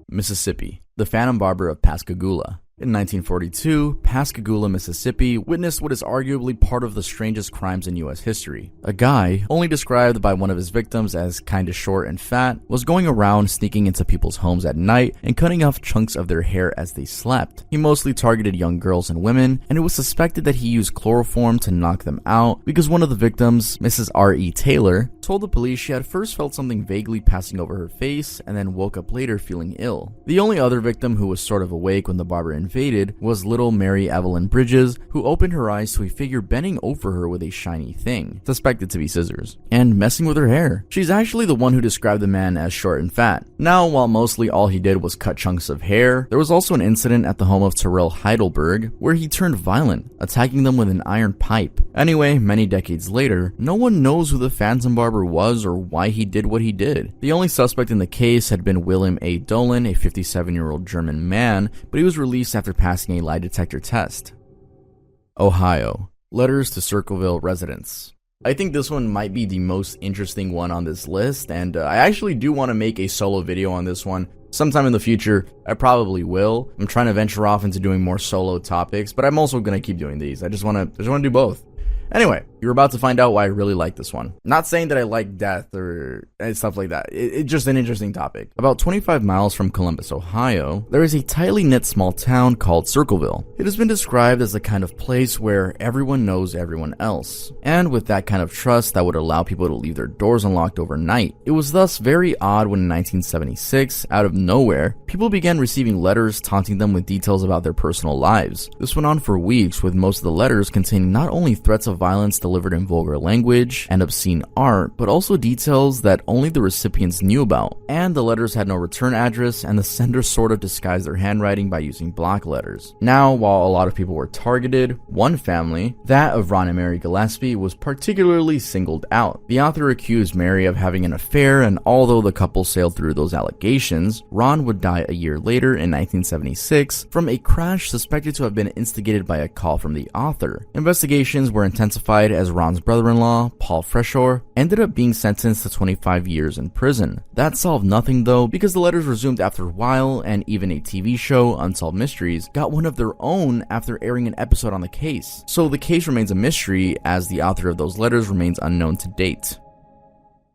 Mississippi, the Phantom Barber of Pascagoula. In 1942, Pascagoula, Mississippi witnessed what is arguably part of the strangest crimes in U.S. history. A guy, only described by one of his victims as kinda short and fat, was going around sneaking into people's homes at night and cutting off chunks of their hair as they slept. He mostly targeted young girls and women, and it was suspected that he used chloroform to knock them out because one of the victims, Mrs. R.E. Taylor, told the police she had first felt something vaguely passing over her face and then woke up later feeling ill. The only other victim who was sort of awake when the barber invaded was little Mary Evelyn Bridges, who opened her eyes to a figure bending over her with a shiny thing, suspected to be scissors, and messing with her hair. She's actually the one who described the man as short and fat. Now, while mostly all he did was cut chunks of hair, there was also an incident at the home of Terrell Heidelberg where he turned violent, attacking them with an iron pipe. Anyway, many decades later, no one knows who the Phantom Barber was or why he did what he did. The only suspect in the case had been William A. Dolan, a 57-year-old German man, but he was released after passing a lie detector test. Ohio. Letters to Circleville residents. I think this one might be the most interesting one on this list, and I actually do want to make a solo video on this one. Sometime in the future, I probably will. I'm trying to venture off into doing more solo topics, but I'm also going to keep doing these. I just want to do both. Anyway, you're about to find out why I really like this one. Not saying that I like death or stuff like that. It's just an interesting topic. About 25 miles from Columbus, Ohio, there is a tightly knit small town called Circleville. It has been described as the kind of place where everyone knows everyone else, and with that kind of trust that would allow people to leave their doors unlocked overnight. It was thus very odd when in 1976, out of nowhere, people began receiving letters taunting them with details about their personal lives. This went on for weeks, with most of the letters containing not only threats of violence delivered in vulgar language and obscene art, but also details that only the recipients knew about. And the letters had no return address, and the sender sort of disguised their handwriting by using block letters. Now, while a lot of people were targeted, one family, that of Ron and Mary Gillespie, was particularly singled out. The author accused Mary of having an affair, and although the couple sailed through those allegations, Ron would die a year later in 1976 from a crash suspected to have been instigated by a call from the author. Investigations were intensified as Ron's brother-in-law, Paul Freshore, ended up being sentenced to 25 years in prison. That solved nothing though, because the letters resumed after a while, and even a TV show, Unsolved Mysteries, got one of their own after airing an episode on the case. So the case remains a mystery, as the author of those letters remains unknown to date.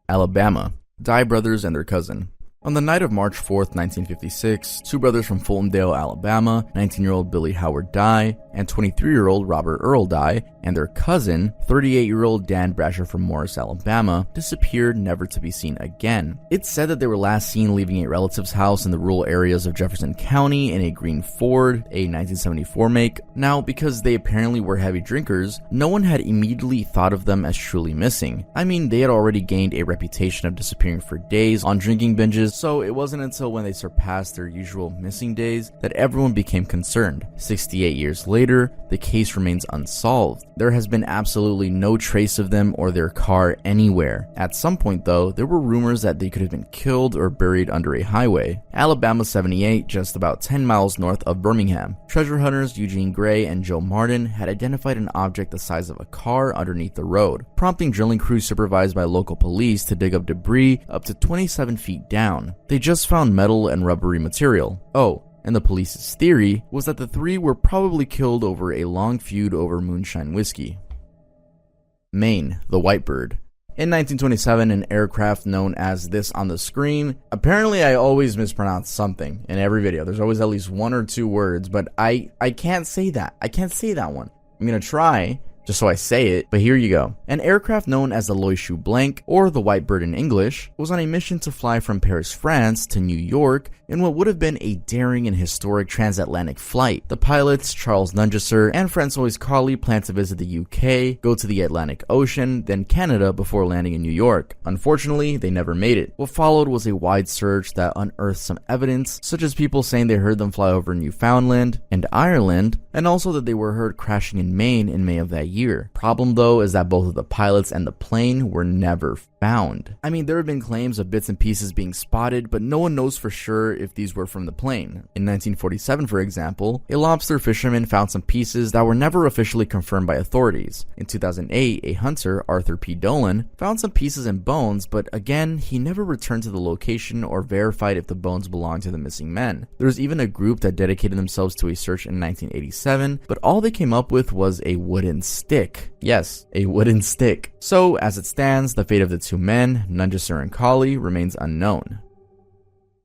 Alabama. Dye brothers and their cousin. On the night of March 4th, 1956, two brothers from Fultondale, Alabama, 19-year-old Billy Howard Dye and 23-year-old Robert Earl Dye, and their cousin, 38-year-old Dan Brasher from Morris, Alabama, disappeared, never to be seen again. It's said that they were last seen leaving a relative's house in the rural areas of Jefferson County in a green Ford, a 1974 make. Now, because they apparently were heavy drinkers, no one had immediately thought of them as truly missing. I mean, they had already gained a reputation of disappearing for days on drinking binges, so it wasn't until when they surpassed their usual missing days that everyone became concerned. 68 years later, the case remains unsolved. There has been absolutely no trace of them or their car anywhere. At some point though, there were rumors that they could have been killed or buried under a highway. Alabama 78, just about 10 miles north of Birmingham. Treasure hunters Eugene Gray and Joe Martin had identified an object the size of a car underneath the road, prompting drilling crews supervised by local police to dig up debris up to 27 feet down. They just found metal and rubbery material. Oh, and the police's theory was that the three were probably killed over a long feud over moonshine whiskey. Maine, the Whitebird. In 1927, an aircraft known as this on the screen. Apparently, I always mispronounce something in every video. There's always at least one or two words, but I can't say that. I can't say that one. I'm gonna try, just so I say it, but here you go. An aircraft known as the Loiseau Blanc, or the Whitebird in English, was on a mission to fly from Paris, France to New York in what would have been a daring and historic transatlantic flight. The pilots, Charles Nungesser and Francois Colley, planned to visit the UK, go to the Atlantic Ocean, then Canada before landing in New York. Unfortunately, they never made it. What followed was a wide search that unearthed some evidence, such as people saying they heard them fly over Newfoundland and Ireland, and also that they were heard crashing in Maine in May of that year. Problem though is that both of the pilots and the plane were never found. I mean, there have been claims of bits and pieces being spotted, but no one knows for sure if these were from the plane. In 1947, for example, a lobster fisherman found some pieces that were never officially confirmed by authorities. In 2008, a hunter, Arthur P. Dolan, found some pieces and bones, but again, he never returned to the location or verified if the bones belonged to the missing men. There was even a group that dedicated themselves to a search in 1987, but all they came up with was a wooden stick. Yes, a wooden stick. So, as it stands, the fate of the two men, Nungesser and Colley, remains unknown.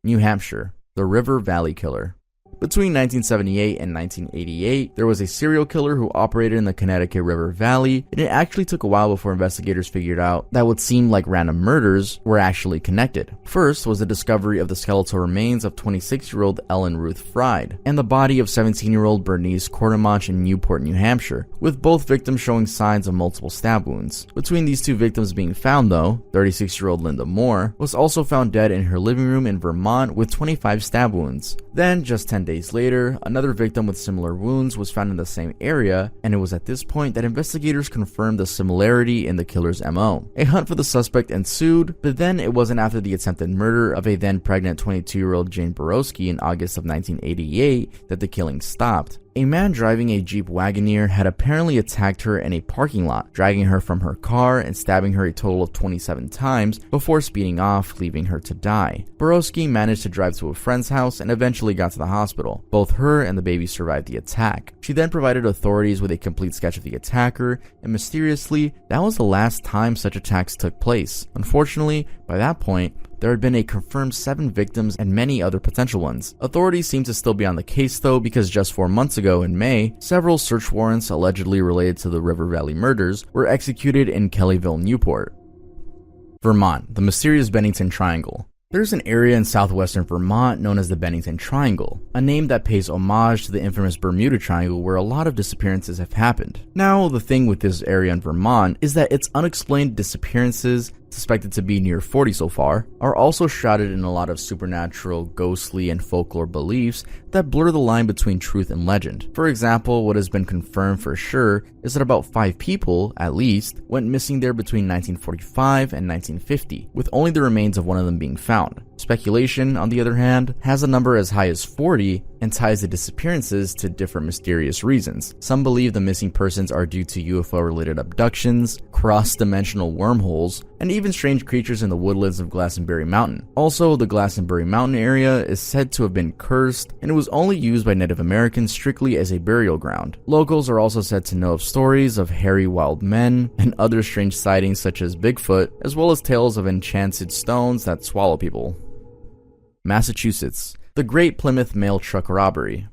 New Hampshire, the River Valley Killer. Between 1978 and 1988, there was a serial killer who operated in the Connecticut River Valley, and it actually took a while before investigators figured out that what seemed like random murders were actually connected. First was the discovery of the skeletal remains of 26-year-old Ellen Ruth Fried, and the body of 17-year-old Bernice Courtemanche in Newport, New Hampshire, with both victims showing signs of multiple stab wounds. Between these two victims being found though, 36-year-old Linda Moore was also found dead in her living room in Vermont with 25 stab wounds. Then, just 10 days later, another victim with similar wounds was found in the same area, and it was at this point that investigators confirmed the similarity in the killer's MO. A hunt for the suspect ensued, but then it wasn't after the attempted murder of a then pregnant 22-year-old Jane Borowski in August of 1988 that the killing stopped. A man driving a Jeep Wagoneer had apparently attacked her in a parking lot, dragging her from her car and stabbing her a total of 27 times before speeding off, leaving her to die. Borowski managed to drive to a friend's house and eventually got to the hospital. Both her and the baby survived the attack. She then provided authorities with a complete sketch of the attacker, and mysteriously, that was the last time such attacks took place. Unfortunately, by that point, there had been a confirmed 7 victims and many other potential ones. Authorities seem to still be on the case though, because just 4 months ago in May, several search warrants allegedly related to the River Valley murders were executed in Kellyville, Newport. Vermont, the mysterious Bennington Triangle. There's an area in southwestern Vermont known as the Bennington Triangle, a name that pays homage to the infamous Bermuda Triangle where a lot of disappearances have happened. Now, the thing with this area in Vermont is that its unexplained disappearances, suspected to be near 40 so far, are also shrouded in a lot of supernatural, ghostly, and folklore beliefs that blur the line between truth and legend. For example, what has been confirmed for sure is that about 5 people, at least, went missing there between 1945 and 1950, with only the remains of one of them being found. Speculation, on the other hand, has a number as high as 40 and ties the disappearances to different mysterious reasons. Some believe the missing persons are due to UFO-related abductions, cross-dimensional wormholes, and even strange creatures in the woodlands of Glastonbury Mountain. Also, the Glastonbury Mountain area is said to have been cursed, and it was only used by Native Americans strictly as a burial ground. Locals are also said to know of stories of hairy wild men and other strange sightings such as Bigfoot, as well as tales of enchanted stones that swallow people. Massachusetts, the Great Plymouth Mail Truck Robbery.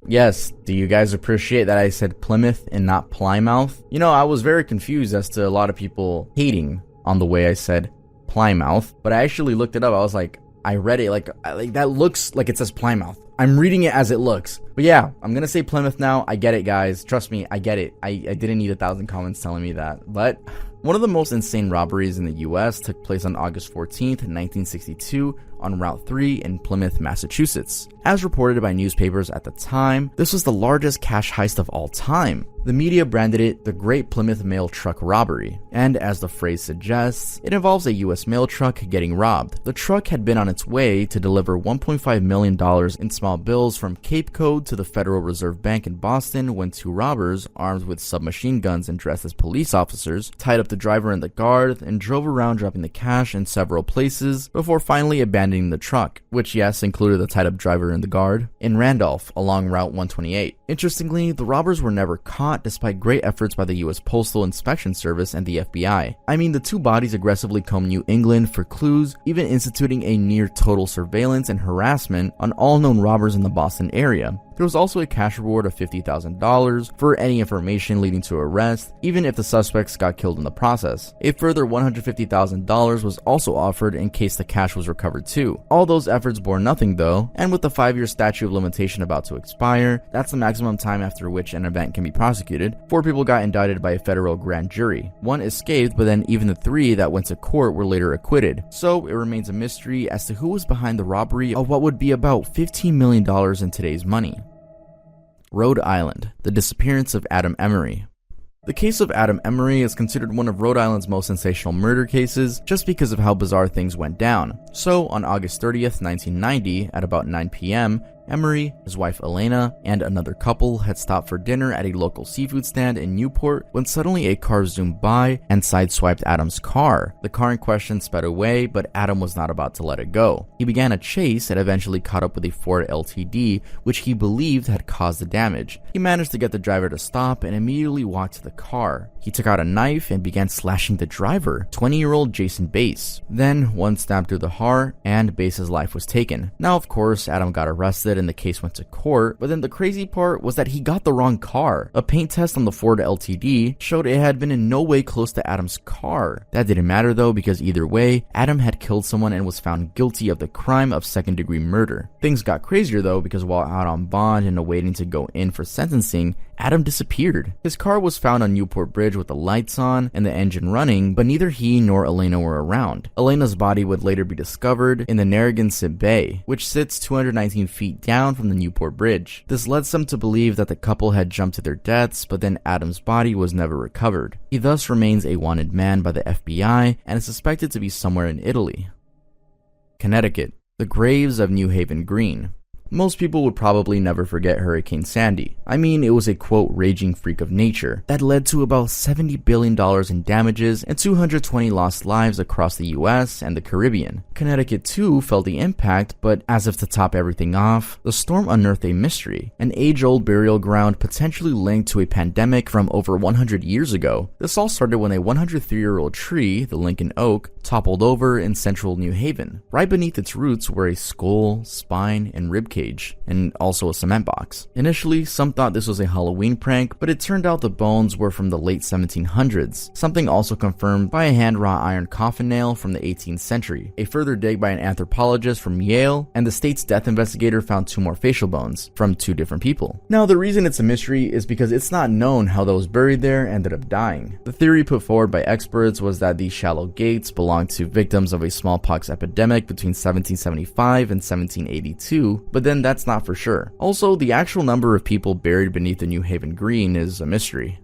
Yes, do you guys appreciate that I said Plymouth and not Plymouth? You know, I was very confused as to a lot of people hating on the way I said Plymouth, but I actually looked it up. I was like, I read it like that looks like it says Plymouth. I'm reading it as it looks. But yeah, I'm gonna say Plymouth now. I get it, guys. Trust me, I get it. I didn't need 1,000 comments telling me that. But one of the most insane robberies in the US took place on August 14th, 1962 on Route 3 in Plymouth, Massachusetts. As reported by newspapers at the time, this was the largest cash heist of all time. The media branded it the Great Plymouth Mail Truck Robbery, and as the phrase suggests, it involves a US mail truck getting robbed. The truck had been on its way to deliver $1.5 million in small bills from Cape Cod to the Federal Reserve Bank in Boston when 2 robbers, armed with submachine guns and dressed as police officers, tied up the driver and the guard and drove around dropping the cash in several places before finally abandoning abandoning the truck, which yes included the tied up driver and the guard, in Randolph along Route 128. Interestingly, the robbers were never caught despite great efforts by the US Postal Inspection Service and the FBI. I mean, the two bodies aggressively combed New England for clues, even instituting a near total surveillance and harassment on all known robbers in the Boston area. There was also a cash reward of $50,000 for any information leading to arrest, even if the suspects got killed in the process. A further $150,000 was also offered in case the cash was recovered too. All those efforts bore nothing though, and with the 5-year statute of limitation about to expire, that's the maximum time after which an event can be prosecuted. 4 people got indicted by a federal grand jury. 1 escaped, but then even the 3 that went to court were later acquitted. So it remains a mystery as to who was behind the robbery of what would be about $15 million in today's money. Rhode Island, the disappearance of Adam Emery. The case of Adam Emery is considered one of Rhode Island's most sensational murder cases just because of how bizarre things went down. So, on August 30th, 1990, at about 9 p.m., Emery, his wife Elena, and another couple had stopped for dinner at a local seafood stand in Newport when suddenly a car zoomed by and sideswiped Adam's car. The car in question sped away, but Adam was not about to let it go. He began a chase and eventually caught up with a Ford LTD, which he believed had caused the damage. He managed to get the driver to stop and immediately walked to the car. He took out a knife and began slashing the driver, 20-year-old Jason Bass. Then, one stabbed through the heart, and Bass's life was taken. Now, of course, Adam got arrested and the case went to court, but then the crazy part was that he got the wrong car. A paint test on the Ford LTD showed it had been in no way close to Adam's car. That didn't matter though, because either way, Adam had killed someone and was found guilty of the crime of second-degree murder. Things got crazier though, because while out on bond and awaiting to go in for sentencing, Adam disappeared. His car was found on Newport Bridge with the lights on and the engine running, but neither he nor Elena were around. Elena's body would later be discovered in the Narragansett Bay, which sits 219 feet down from the Newport Bridge. This led some to believe that the couple had jumped to their deaths, but then Adam's body was never recovered. He thus remains a wanted man by the FBI and is suspected to be somewhere in Italy. Connecticut, the graves of New Haven Green. Most people would probably never forget Hurricane Sandy. I mean, it was a quote raging freak of nature that led to about $70 billion in damages and 220 lost lives across the US and the Caribbean. Connecticut too felt the impact, but as if to top everything off, the storm unearthed a mystery, an age-old burial ground potentially linked to a pandemic from over 100 years ago. This all started when a 103-year-old tree, the Lincoln Oak, toppled over in central New Haven. Right beneath its roots were a skull, spine, and ribcage, and also a cement box. Initially, some thought this was a Halloween prank, but it turned out the bones were from the late 1700s, something also confirmed by a hand-wrought iron coffin nail from the 18th century. A further dig by an anthropologist from Yale, and the state's death investigator found 2 more facial bones from 2 different people. Now, the reason it's a mystery is because it's not known how those buried there ended up dying. The theory put forward by experts was that these shallow gates belonged to victims of a smallpox epidemic between 1775 and 1782, but then that's not for sure. Also, the actual number of people buried beneath the New Haven Green is a mystery.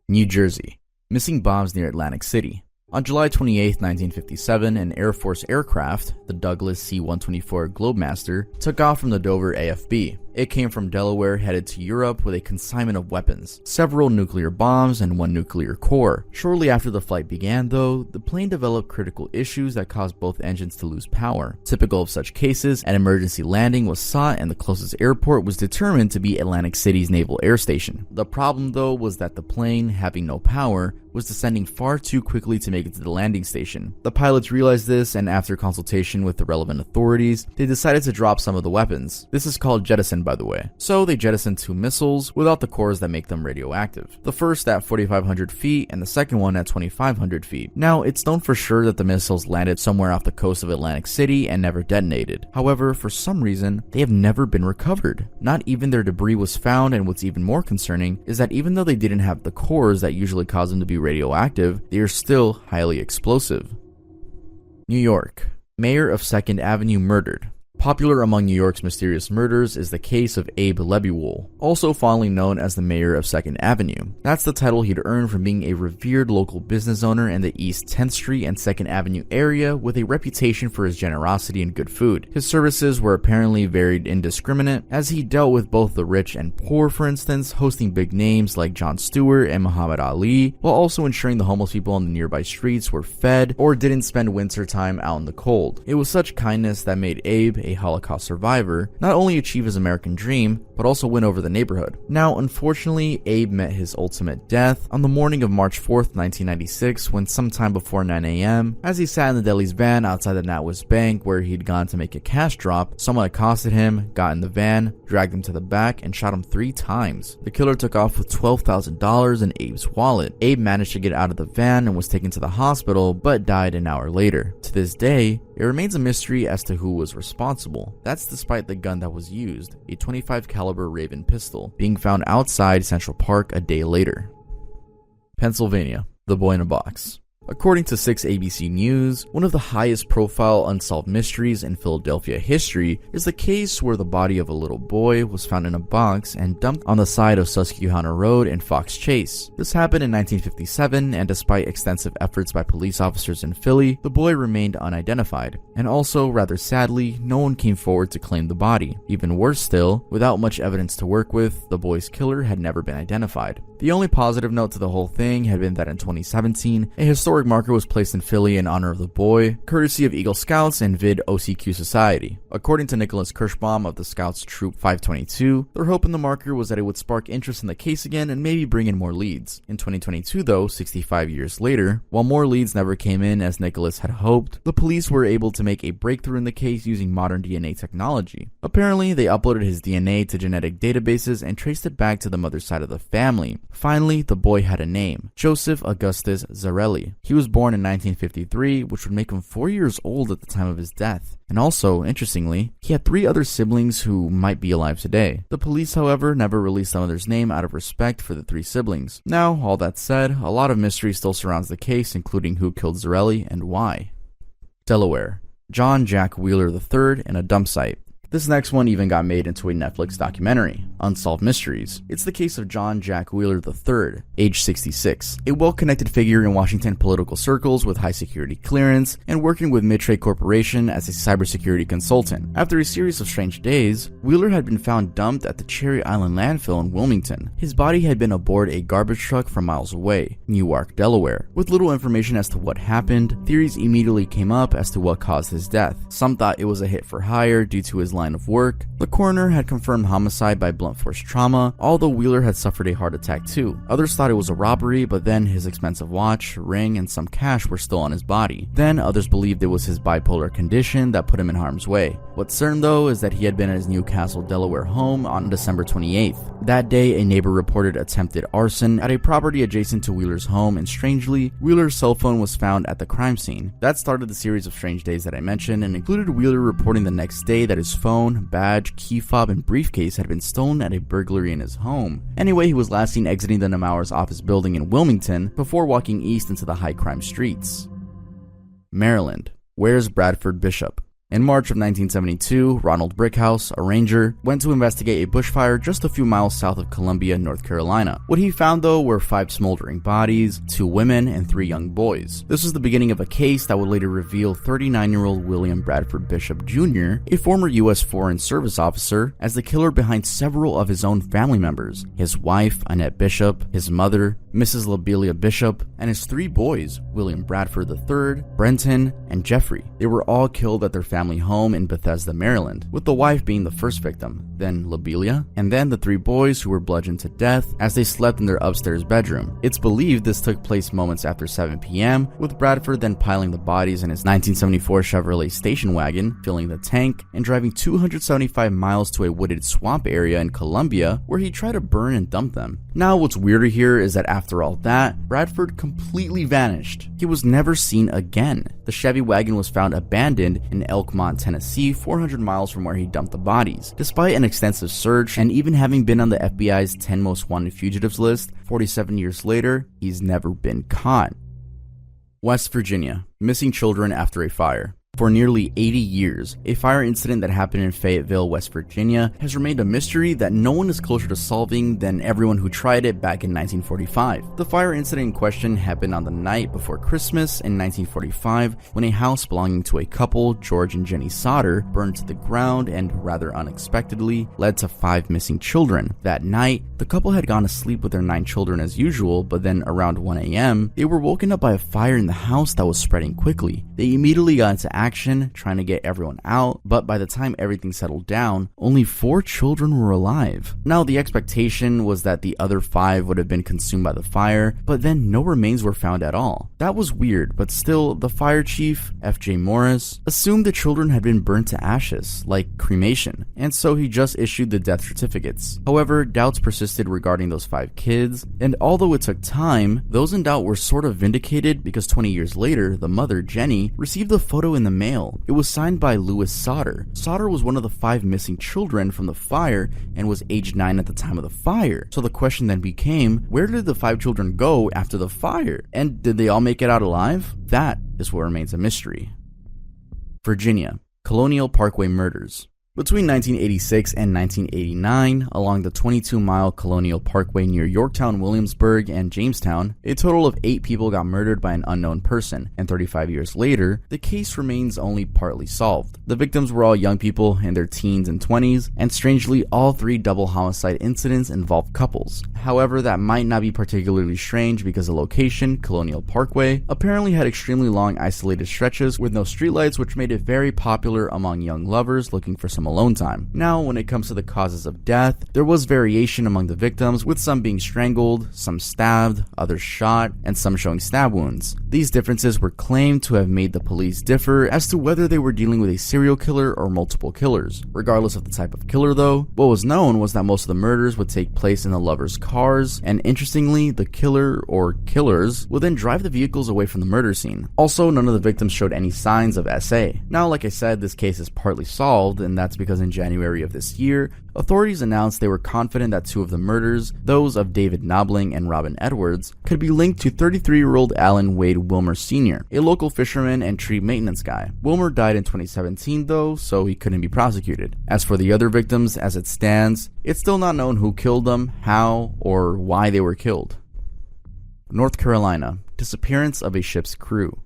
New Jersey. Missing bombs near Atlantic City. On July 28, 1957, an Air Force aircraft, the Douglas C-124 Globemaster, took off from the Dover AFB. It came from Delaware headed to Europe with a consignment of weapons, several nuclear bombs and 1 nuclear core. Shortly after the flight began though, the plane developed critical issues that caused both engines to lose power. Typical of such cases, an emergency landing was sought and the closest airport was determined to be Atlantic City's Naval Air Station. The problem though was that the plane, having no power, was descending far too quickly to make it to the landing station. The pilots realized this, and after consultation with the relevant authorities, they decided to drop some of the weapons. This is called jettison, by the way. So they jettisoned 2 missiles without the cores that make them radioactive. The first at 4,500 feet and the second one at 2,500 feet. Now, it's known for sure that the missiles landed somewhere off the coast of Atlantic City and never detonated. However, for some reason, they have never been recovered. Not even their debris was found, and what's even more concerning is that even though they didn't have the cores that usually cause them to be radioactive, they are still highly explosive. New York. Mayor of 2nd Avenue murdered. Popular among New York's mysterious murders is the case of Abe Lebuel, also fondly known as the mayor of 2nd Avenue. That's the title he'd earned from being a revered local business owner in the East 10th Street and 2nd Avenue area with a reputation for his generosity and good food. His services were apparently very indiscriminate, as he dealt with both the rich and poor, for instance, hosting big names like Jon Stewart and Muhammad Ali, while also ensuring the homeless people on the nearby streets were fed or didn't spend winter time out in the cold. It was such kindness that made Abe, a Holocaust survivor, not only achieve his American dream, but also win over the neighborhood. Now, unfortunately, Abe met his ultimate death on the morning of March 4th, 1996, when sometime before 9 a.m., as he sat in the deli's van outside the NatWest Bank where he'd gone to make a cash drop, someone accosted him, got in the van, dragged him to the back, and shot him 3 times. The killer took off with $12,000 in Abe's wallet. Abe managed to get out of the van and was taken to the hospital, but died an hour later. To this day, it remains a mystery as to who was responsible. That's despite the gun that was used, a .25 caliber Raven pistol, being found outside Central Park a day later. Pennsylvania, the boy in a box. According to 6 ABC News, one of the highest profile unsolved mysteries in Philadelphia history is the case where the body of a little boy was found in a box and dumped on the side of Susquehanna Road in Fox Chase. This happened in 1957, and despite extensive efforts by police officers in Philly, the boy remained unidentified. And also, rather sadly, no one came forward to claim the body. Even worse still, without much evidence to work with, the boy's killer had never been identified. The only positive note to the whole thing had been that in 2017, a historic marker was placed in Philly in honor of the boy, courtesy of Eagle Scouts and Vid OCQ Society. According to Nicholas Kirschbaum of the Scouts Troop 522, their hope in the marker was that it would spark interest in the case again and maybe bring in more leads. In 2022 though, 65 years later, while more leads never came in as Nicholas had hoped, the police were able to make a breakthrough in the case using modern DNA technology. Apparently, they uploaded his DNA to genetic databases and traced it back to the mother's side of the family. Finally, the boy had a name, Joseph Augustus Zarelli. He was born in 1953, which would make him 4 years old at the time of his death. And also, interestingly, he had 3 other siblings who might be alive today. The police, however, never released the mother's name out of respect for the 3 siblings. Now, all that said, a lot of mystery still surrounds the case, including who killed Zarelli and why. Delaware. John Jack Wheeler III in a dump site. This next one even got made into a Netflix documentary, Unsolved Mysteries. It's the case of John Jack Wheeler III, age 66, a well-connected figure in Washington political circles with high security clearance and working with Midtrade Corporation as a cybersecurity consultant. After a series of strange days, Wheeler had been found dumped at the Cherry Island landfill in Wilmington. His body had been aboard a garbage truck from miles away, Newark, Delaware. With little information as to what happened, theories immediately came up as to what caused his death. Some thought it was a hit for hire due to his line of work. The coroner had confirmed homicide by blunt force trauma, although Wheeler had suffered a heart attack too. Others thought it was a robbery, but then his expensive watch, ring, and some cash were still on his body. Then others believed it was his bipolar condition that put him in harm's way. What's certain though is that he had been at his Newcastle, Delaware home on December 28th. That day, a neighbor reported attempted arson at a property adjacent to Wheeler's home, and strangely, Wheeler's cell phone was found at the crime scene. That started the series of strange days that I mentioned, and included Wheeler reporting the next day that his phone, badge, key fob, and briefcase had been stolen at a burglary in his home. Anyway, he was last seen exiting the Nemauer's office building in Wilmington before walking east into the high crime streets. Maryland. Where's Bradford Bishop? In March of 1972, Ronald Brickhouse, a ranger, went to investigate a bushfire just a few miles south of Columbia, North Carolina. What he found, though, were 5 smoldering bodies, 2 women, and 3 young boys. This was the beginning of a case that would later reveal 39-year-old William Bradford Bishop Jr., a former U.S. Foreign Service officer, as the killer behind several of his own family members: his wife, Annette Bishop, his mother, Mrs. Lobelia Bishop, and his 3 boys, William Bradford III, Brenton, and Jeffrey. They were all killed at their family home in Bethesda, Maryland, with the wife being the first victim, then Lobelia, and then the 3 boys who were bludgeoned to death as they slept in their upstairs bedroom. It's believed this took place moments after 7 p.m., with Bradford then piling the bodies in his 1974 Chevrolet station wagon, filling the tank, and driving 275 miles to a wooded swamp area in Columbia where he tried to burn and dump them. Now, what's weirder here is that after all that, Bradford completely vanished. He was never seen again. The Chevy wagon was found abandoned in Elkmont, Tennessee, 400 miles from where he dumped the bodies. Despite an extensive search and even having been on the FBI's 10 most wanted fugitives list, 47 years later, he's never been caught. West Virginia. Missing children after a fire. For nearly 80 years, a fire incident that happened in Fayetteville, West Virginia has remained a mystery that no one is closer to solving than everyone who tried it back in 1945. The fire incident in question happened on the night before Christmas in 1945 when a house belonging to a couple, George and Jenny Sauter, burned to the ground and, rather unexpectedly, led to 5 missing children. That night, the couple had gone to sleep with their 9 children as usual, but then around 1 a.m., they were woken up by a fire in the house that was spreading quickly. They immediately got into action, trying to get everyone out, but by the time everything settled down, only 4 children were alive. Now, the expectation was that the other 5 would have been consumed by the fire, but then no remains were found at all. That was weird, but still, the fire chief, F.J. Morris, assumed the children had been burnt to ashes, like cremation, and so he just issued the death certificates. However, doubts persisted regarding those 5 kids, and although it took time, those in doubt were sort of vindicated because 20 years later, the mother, Jenny, received a photo in the mail. It was signed by Louis Sauter. Sauter was one of the 5 missing children from the fire and was age 9 at the time of the fire. So the question then became, where did the 5 children go after the fire? And did they all make it out alive? That is what remains a mystery. Virginia, Colonial Parkway murders. Between 1986 and 1989, along the 22-mile Colonial Parkway near Yorktown, Williamsburg, and Jamestown, a total of 8 people got murdered by an unknown person, and 35 years later, the case remains only partly solved. The victims were all young people in their teens and 20s, and strangely, all 3 double homicide incidents involved couples. However, that might not be particularly strange because the location, Colonial Parkway, apparently had extremely long isolated stretches with no streetlights, which made it very popular among young lovers looking for some alone time. Now, when it comes to the causes of death, there was variation among the victims, with some being strangled, some stabbed, others shot, and some showing stab wounds. These differences were claimed to have made the police differ as to whether they were dealing with a serial killer or multiple killers. Regardless of the type of killer though, what was known was that most of the murders would take place in the lovers' cars, and interestingly, the killer or killers would then drive the vehicles away from the murder scene. Also, none of the victims showed any signs of SA. Now, like I said, this case is partly solved, and that's because in January of this year, authorities announced they were confident that 2 of the murders, those of David Knobling and Robin Edwards, could be linked to 33-year-old Alan Wade Wilmer Sr., a local fisherman and tree maintenance guy. Wilmer died in 2017 though, so he couldn't be prosecuted. As for the other victims, as it stands, it's still not known who killed them, how, or why they were killed. North Carolina, disappearance of a ship's crew.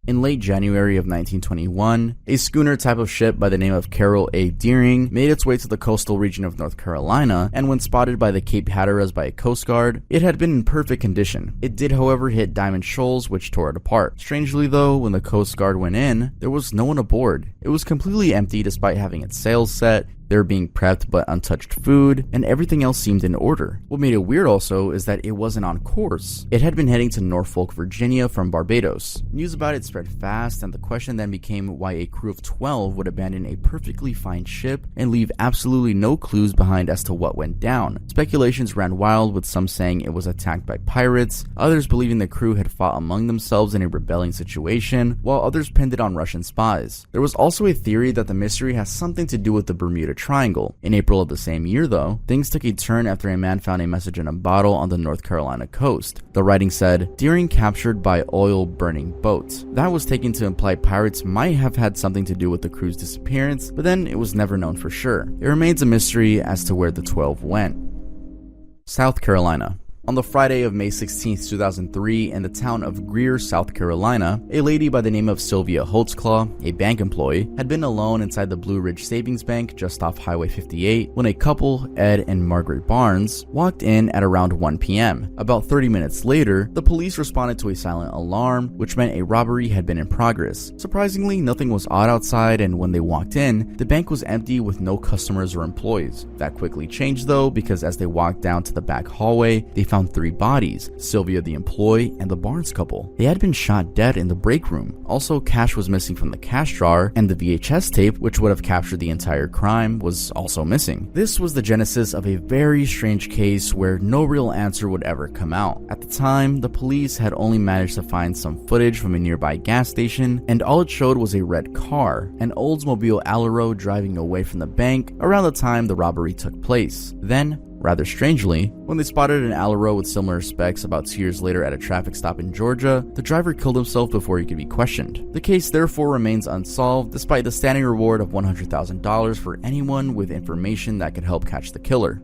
In late January of 1921, a schooner type of ship by the name of Carroll A. Deering made its way to the coastal region of North Carolina, and when spotted by the Cape Hatteras by a Coast Guard, it had been in perfect condition. It did, however, hit diamond shoals, which tore it apart. Strangely though, when the Coast Guard went in, there was no one aboard. It was completely empty despite having its sails set, there being prepped but untouched food, and everything else seemed in order. What made it weird also is that it wasn't on course. It had been heading to Norfolk, Virginia from Barbados. News about it spread fast, and the question then became why a crew of 12 would abandon a perfectly fine ship and leave absolutely no clues behind as to what went down. Speculations ran wild, with some saying it was attacked by pirates, others believing the crew had fought among themselves in a rebelling situation, while others pinned it on Russian spies. There was also a theory that the mystery has something to do with the Bermuda Triangle. In April of the same year though, things took a turn after a man found a message in a bottle on the North Carolina coast. The writing said, "Deering captured by oil-burning boat." That was taken to imply pirates might have had something to do with the crew's disappearance, but then it was never known for sure. It remains a mystery as to where the 12 went. South Carolina. On the Friday of May 16, 2003, in the town of Greer, South Carolina, a lady by the name of Sylvia Holtzclaw, a bank employee, had been alone inside the Blue Ridge Savings Bank just off Highway 58 when a couple, Ed and Margaret Barnes, walked in at around 1 p.m. About 30 minutes later, the police responded to a silent alarm, which meant a robbery had been in progress. Surprisingly, nothing was odd outside, and when they walked in, the bank was empty with no customers or employees. That quickly changed though, because as they walked down to the back hallway, they found 3 bodies, Sylvia the employee and the Barnes couple. They had been shot dead in the break room. Also, cash was missing from the cash drawer, and the VHS tape, which would have captured the entire crime, was also missing. This was the genesis of a very strange case where no real answer would ever come out. At the time, the police had only managed to find some footage from a nearby gas station, and all it showed was a red car, an Oldsmobile Alero driving away from the bank around the time the robbery took place. Then, Rather strangely, when they spotted an Alero with similar specs about 2 years later at a traffic stop in Georgia, the driver killed himself before he could be questioned. The case therefore remains unsolved, despite the standing reward of $100,000 for anyone with information that could help catch the killer.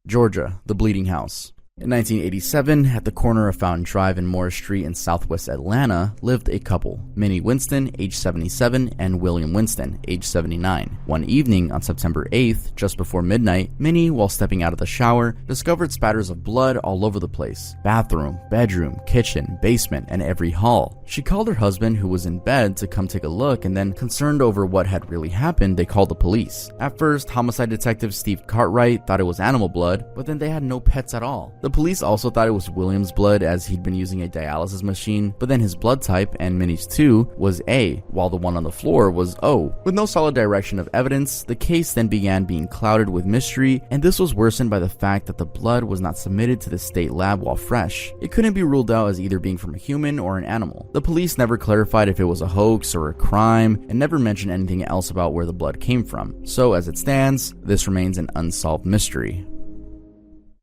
Georgia, the Bleeding House. In 1987, at the corner of Fountain Drive and Morris Street in southwest Atlanta, lived a couple, Minnie Winston, age 77, and William Winston, age 79. One evening on September 8th, just before midnight, Minnie, while stepping out of the shower, discovered spatters of blood all over the place. Bathroom, bedroom, kitchen, basement, and every hall. She called her husband, who was in bed, to come take a look, and then, concerned over what had really happened, they called the police. At first, homicide detective Steve Cartwright thought it was animal blood, but then they had no pets at all. The police also thought it was William's blood, as he'd been using a dialysis machine, but then his blood type, and Minnie's too, was A, while the one on the floor was O. With no solid direction of evidence, the case then began being clouded with mystery, and this was worsened by the fact that the blood was not submitted to the state lab while fresh. It couldn't be ruled out as either being from a human or an animal. The police never clarified if it was a hoax or a crime, and never mentioned anything else about where the blood came from. So as it stands, this remains an unsolved mystery.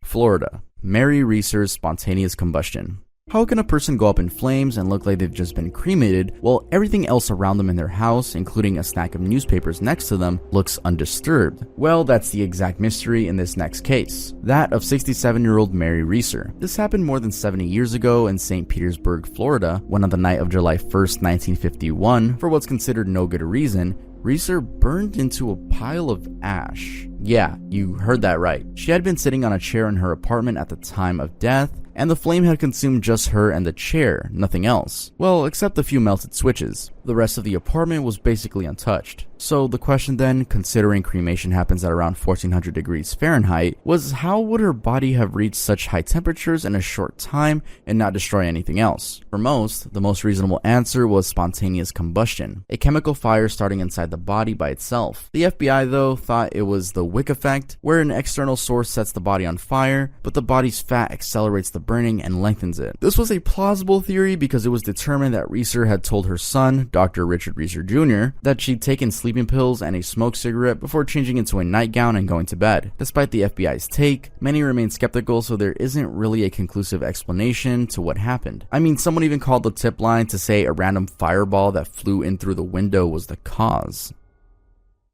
Florida. Mary Reeser's spontaneous combustion. How can a person go up in flames and look like they've just been cremated while everything else around them in their house, including a stack of newspapers next to them, looks undisturbed? Well, that's the exact mystery in this next case, that of 67-year-old Mary Reeser. This happened more than 70 years ago in St. Petersburg, Florida, when on the night of July 1st, 1951, for what's considered no good reason, Reeser burned into a pile of ash. Yeah, you heard that right. She had been sitting on a chair in her apartment at the time of death, and the flame had consumed just her and the chair, nothing else. Well, except a few melted switches. The rest of the apartment was basically untouched. So the question then, considering cremation happens at around 1400 degrees Fahrenheit, was how would her body have reached such high temperatures in a short time and not destroy anything else? For most, the most reasonable answer was spontaneous combustion, a chemical fire starting inside the body by itself. The FBI, though, thought it was the wick effect, where an external source sets the body on fire, but the body's fat accelerates the burning and lengthens it. This was a plausible theory because it was determined that Reeser had told her son, Dr. Richard Reeser Jr., that she'd taken sleeping pills and a smoked cigarette before changing into a nightgown and going to bed. Despite the FBI's take, many remain skeptical, so there isn't really a conclusive explanation to what happened. I mean, someone even called the tip line to say a random fireball that flew in through the window was the cause.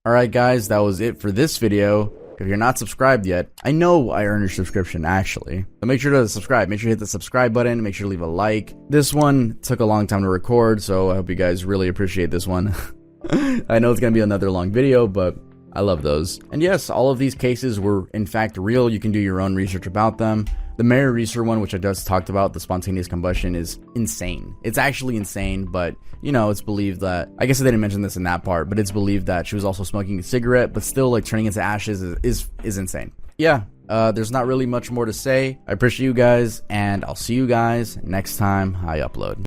Alright guys, that was it for this video. If you're not subscribed yet, I know I earned your subscription actually, but make sure to subscribe. Make sure you hit the subscribe button, make sure to leave a like. This one took a long time to record, so I hope you guys really appreciate this one. I know it's gonna be another long video, but I love those. And yes, all of these cases were in fact real. You can do your own research about them. The Mary Reeser one, which I just talked about, the spontaneous combustion, is insane. It's actually insane, but, you know, it's believed that, I guess I didn't mention this in that part, but it's believed that she was also smoking a cigarette, but still, like, turning into ashes is insane. Yeah, there's not really much more to say. I appreciate you guys, and I'll see you guys next time I upload.